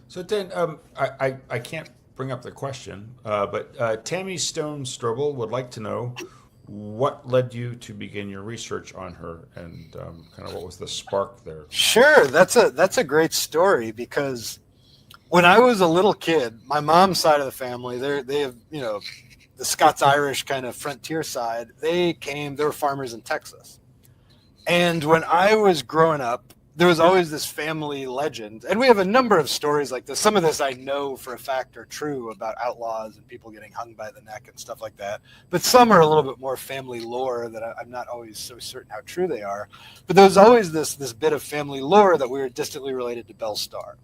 So Dan, I can't bring up the question, but Tammy Stone Strobel would like to know what led you to begin your research on her, and kind of what was the spark there. Sure, that's a great story, because when I was a little kid, my mom's side of the family, they have the Scots-Irish kind of frontier side. They were farmers in Texas, and when I was growing up, there was always this family legend, and we have a number of stories like this. Some of this I know for a fact are true about outlaws and people getting hung by the neck and stuff like that. But some are a little bit more family lore that I'm not always so certain how true they are. But there was always this bit of family lore that we were distantly related to Belle Starr.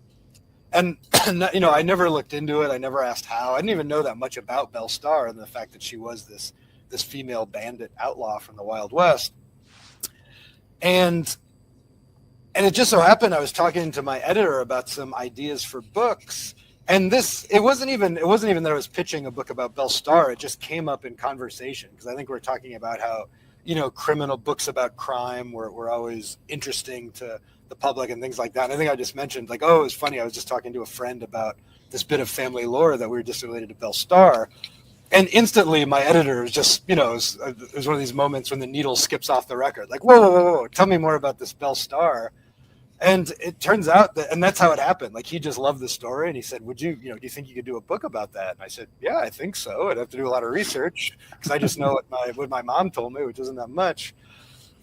And, I never looked into it. I never asked how. I didn't even know that much about Belle Starr and the fact that she was this female bandit outlaw from the Wild West. And it just so happened I was talking to my editor about some ideas for books, and it wasn't even that I was pitching a book about Belle Starr. It just came up in conversation, because I think we're talking about how criminal books about crime were always interesting to the public and things like that. And I think I just mentioned, like, oh, it was funny, I was just talking to a friend about this bit of family lore that we were just related to Belle Starr. And instantly, my editor was just, it was one of these moments when the needle skips off the record. Like, whoa, tell me more about this Belle Starr. And it turns out and that's how it happened. Like, he just loved the story, and he said, do you think you could do a book about that? And I said, yeah, I think so. I'd have to do a lot of research, because I just know what my mom told me, which isn't that much.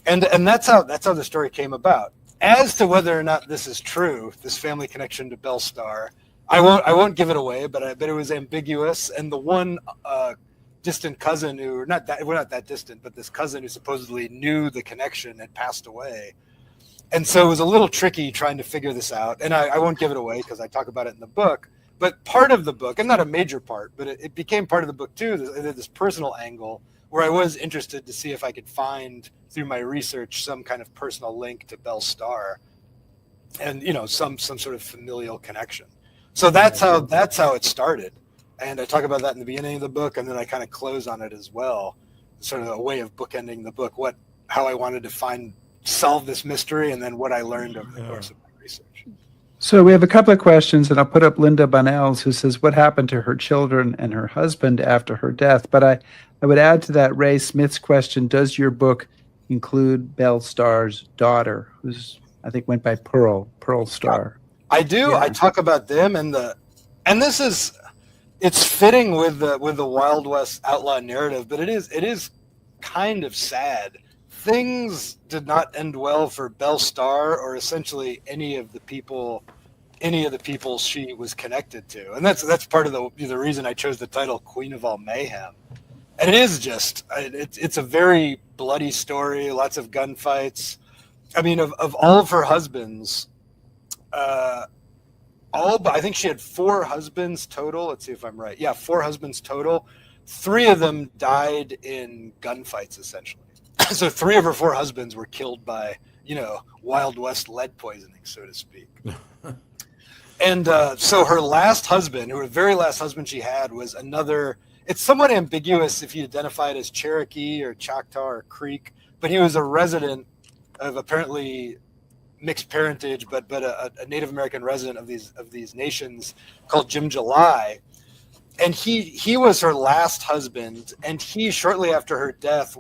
And that's how the story came about. As to whether or not this is true, this family connection to Belle Starr, I won't give it away, but it was ambiguous. And the one distant cousin we're not that distant, but this cousin who supposedly knew the connection had passed away. And so it was a little tricky trying to figure this out. And I won't give it away, because I talk about it in the book. But part of the book, and not a major part, but it became part of the book too, this personal angle, where I was interested to see if I could find, through my research, some kind of personal link to Belle Starr, and some sort of familial connection. So that's how it started. and I talk about that in the beginning of the book, and then I kind of close on it as well, sort of a way of bookending the book, how I wanted to solve this mystery, and then what I learned over the course of my research. So we have a couple of questions, and I'll put up Linda Bunnells, who says, what happened to her children and her husband after her death? But I would add to that Ray Smith's question, does your book include Belle Starr's daughter, who's, I think, went by Pearl Starr? I do. Yeah. I talk about them, and this is, it's fitting with the Wild West outlaw narrative, but it is kind of sad. Things did not end well for Belle Starr, or essentially any of the people she was connected to, and that's part of the reason I chose the title Queen of All Mayhem. And it is just it's a very bloody story, lots of gunfights. I mean, of all of her husbands, I think she had 4 husbands total. Let's see if I'm right. Yeah, 4 husbands total. 3 of them died in gunfights, essentially. So 3 of her 4 husbands were killed by, Wild West lead poisoning, so to speak. And so her last husband, her very last husband she had, was another. It's somewhat ambiguous if you identify it as Cherokee or Choctaw or Creek, but he was a resident of apparently mixed parentage, but a Native American resident of these nations called Jim July. And he was her last husband, and he, shortly after her death,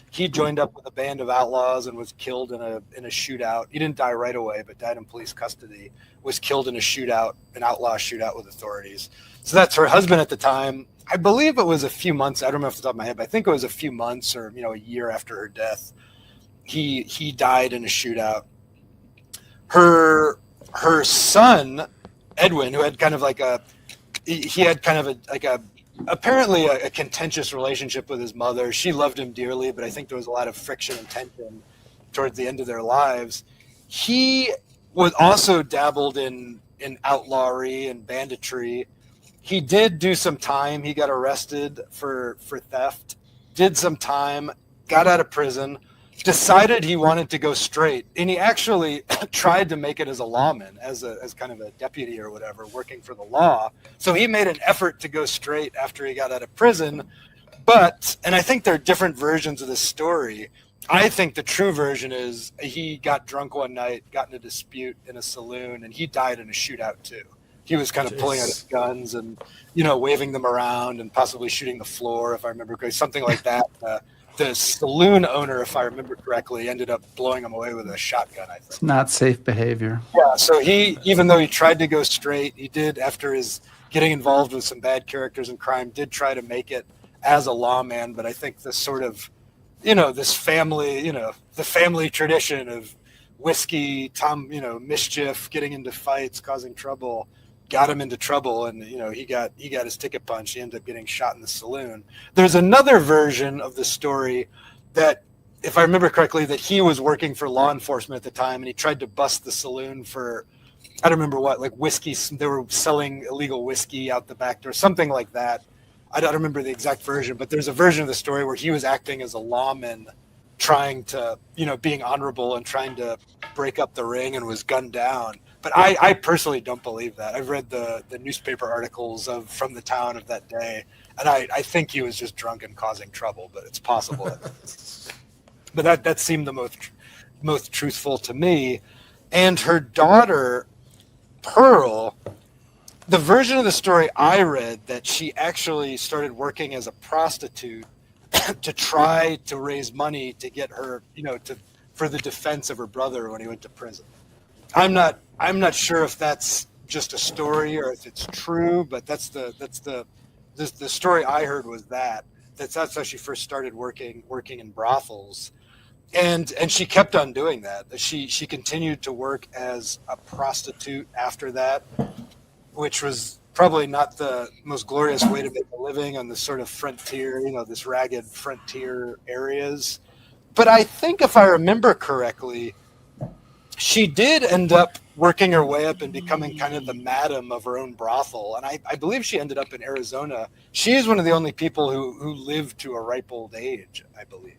he joined up with a band of outlaws and was killed in a shootout. He didn't die right away, but died in police custody, was killed in a shootout, an outlaw shootout with authorities. So that's her husband at the time. I believe it was a few months, I don't remember off the top of my head, but I think it was a few months or a year after her death. He died in a shootout. Her son, Edwin, who had kind of apparently a contentious relationship with his mother. She loved him dearly, but I think there was a lot of friction and tension towards the end of their lives. He was also dabbled in outlawry and banditry. He did do some time. He got arrested for theft, did some time, got out of prison, decided he wanted to go straight, and he actually tried to make it as a lawman, as kind of a deputy or whatever, working for the law. So he made an effort to go straight after he got out of prison. But, and I think there are different versions of this story. I think the true version is he got drunk one night, got in a dispute in a saloon, and he died in a shootout too. He was kind of pulling out his guns and, waving them around and possibly shooting the floor, if I remember correctly, something like that. The saloon owner, if I remember correctly, ended up blowing him away with a shotgun, I think. It's not safe behavior. Yeah, so even though he tried to go straight, he did, after his getting involved with some bad characters in crime, did try to make it as a lawman. But I think this sort of, this family, the family tradition of whiskey, mischief, getting into fights, causing trouble, got him into trouble, and he got his ticket punched. He ended up getting shot in the saloon. There's another version of the story that, if I remember correctly, that he was working for law enforcement at the time, and he tried to bust the saloon for, I don't remember what, like whiskey. They were selling illegal whiskey out the back door, something like that. I don't remember the exact version, but there's a version of the story where he was acting as a lawman, trying to, being honorable and trying to break up the ring, and was gunned down. But I personally don't believe that. I've read the newspaper articles from the town of that day, and I think he was just drunk and causing trouble, but it's possible. But that seemed the most truthful to me. And her daughter, Pearl, the version of the story I read, that she actually started working as a prostitute to try to raise money to get her, for the defense of her brother when he went to prison. I'm not sure if that's just a story or if it's true, but that's the story I heard was that's how she first started working in brothels, and she kept on doing that. She continued to work as a prostitute after that, which was probably not the most glorious way to make a living on this sort of frontier, this ragged frontier areas. But I think, if I remember correctly, she did end up working her way up and becoming kind of the madam of her own brothel. And I believe she ended up in Arizona. She is one of the only people who lived to a ripe old age, I believe.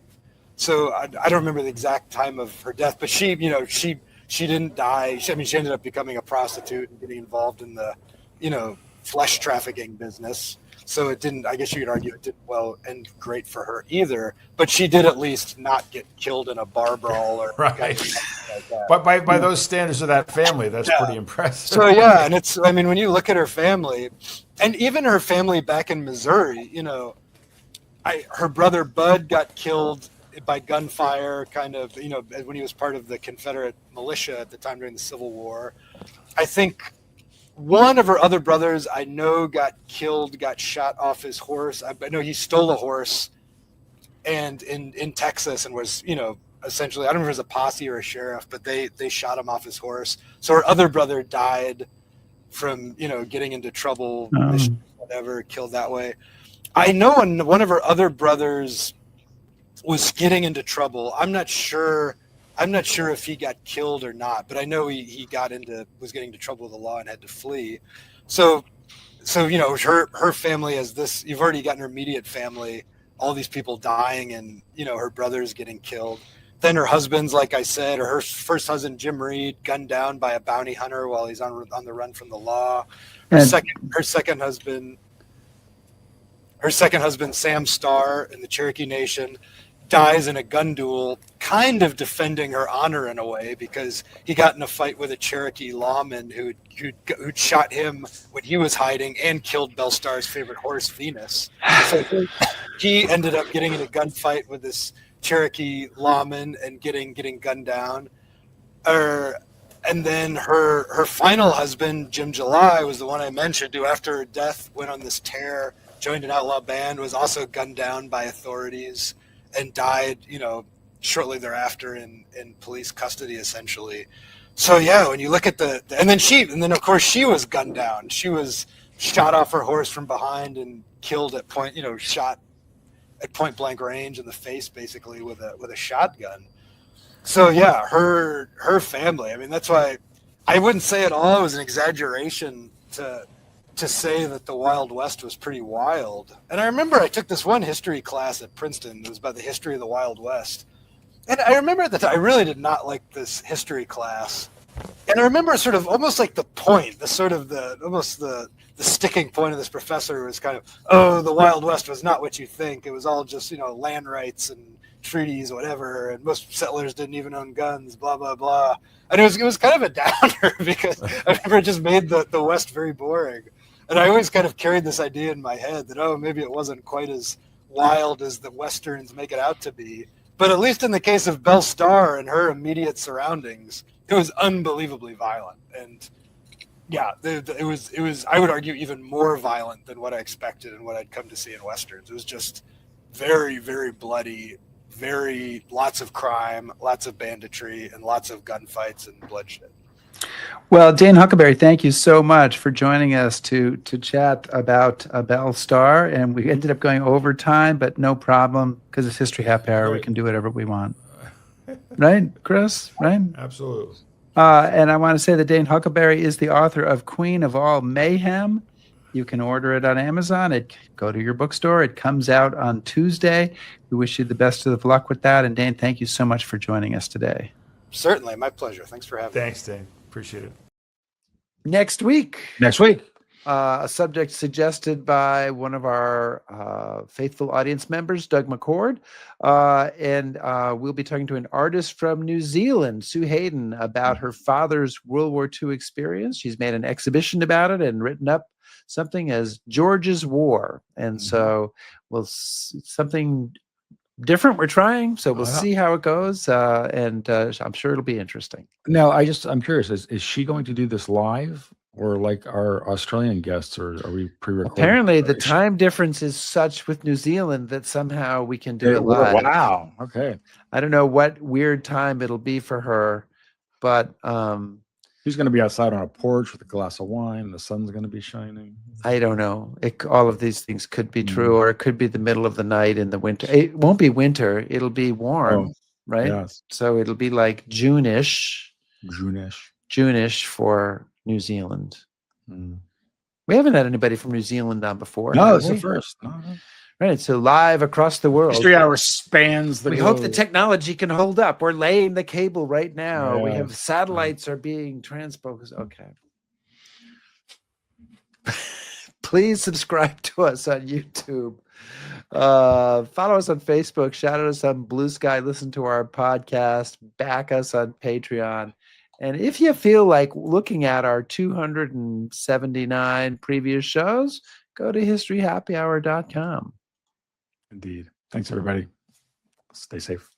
So I don't remember the exact time of her death, but she didn't die. She ended up becoming a prostitute and getting involved in the, flesh trafficking business. So it didn't, I guess you could argue it didn't end great for her either, but she did at least not get killed in a bar brawl or Right. something like that. But by those standards of that family, that's pretty impressive. So yeah, and it's, I mean, when you look at her family, and even her family back in Missouri, you know, her brother Bud got killed by gunfire, kind of, you know, when he was part of the Confederate militia at the time during the Civil War. I think one of her other brothers I know got killed, got shot off his horse. I know he stole a horse and in Texas and was, you know, essentially, I don't know if it was a posse or a sheriff, but they shot him off his horse. So her other brother died from, you know, getting into trouble, whatever, killed that way. I know one of her other brothers was getting into trouble. I'm not sure if he got killed or not, but I know he was getting into trouble with the law and had to flee. So you know, her family has this. You've already got her immediate family, all these people dying, and you know, her brother's getting killed. Then her husband's, like I said, or her first husband Jim Reed, gunned down by a bounty hunter while he's on the run from the law. Her second husband Sam Starr in the Cherokee Nation dies in a gun duel, kind of defending her honor in a way, because he got in a fight with a Cherokee lawman who'd shot him when he was hiding and killed Belle Starr's favorite horse, Venus. So he ended up getting in a gunfight with this Cherokee lawman and getting gunned down. And then her final husband, Jim July, was the one I mentioned, who after her death went on this tear, joined an outlaw band, was also gunned down by authorities, and died, you know, shortly thereafter in police custody, essentially. So yeah, when you look at and then of course she was gunned down. She was shot off her horse from behind and killed shot at point blank range in the face, basically with a shotgun. So yeah, her family. I mean, that's why I wouldn't say at all it was an exaggeration to say that the Wild West was pretty wild. And I remember I took this one history class at Princeton. It was about the history of the Wild West. And I remember at the time, I really did not like this history class. And I remember sort of almost like the sticking point of this professor was kind of, oh, the Wild West was not what you think. It was all just, you know, land rights and treaties, whatever. And most settlers didn't even own guns, blah, blah, blah. And it was kind of a downer because I remember it just made the West very boring. And I always kind of carried this idea in my head that, oh, maybe it wasn't quite as wild as the Westerns make it out to be. But at least in the case of Belle Starr and her immediate surroundings, it was unbelievably violent. And yeah, it was, I would argue, even more violent than what I expected and what I'd come to see in Westerns. It was just very, very bloody, lots of crime, lots of banditry, and lots of gunfights and bloodshed. Well, Dane Hucklebridge, thank you so much for joining us to chat about Belle Starr. And we ended up going over time, but no problem, because it's History Half Hour. We can do whatever we want. Right, Chris? Right? Absolutely. And I want to say that Dane Hucklebridge is the author of Queen of All Mayhem. You can order it on Amazon. Go to your bookstore. It comes out on Tuesday. We wish you the best of luck with that. And Dane, thank you so much for joining us today. Certainly. My pleasure. Thanks for having me. Thanks, Dane. Appreciate it. Next week, a subject suggested by one of our faithful audience members, Doug McCord. And we'll be talking to an artist from New Zealand, Sue Hayden, about her father's World War II experience. She's made an exhibition about it and written up something as George's War. And so something different we're trying, so we'll see how it goes, and I'm sure it'll be interesting. Now, I'm curious, is she going to do this live, or like our Australian guests, or are we pre-recorded? Apparently the time difference is such with New Zealand that somehow we can do it live. Wow. Okay. I don't know what weird time it'll be for her, but Who's going to be outside on a porch with a glass of wine? The sun's going to be shining. I don't know. All of these things could be true, or it could be the middle of the night in the winter. It won't be winter. It'll be warm, right? Yes. So it'll be like June-ish for New Zealand. We haven't had anybody from New Zealand on before. No, it's the first. No. Right, so live across the world. History Hour spans the We globe. hope the technology can hold up. We're laying the cable right now. We have satellites are being transposed. Okay. Please subscribe to us on YouTube. Follow us on Facebook. Shout out us on Blue Sky. Listen to our podcast. Back us on Patreon. And if you feel like looking at our 279 previous shows, go to historyhappyhour.com. Indeed. Thanks, everybody. Stay safe.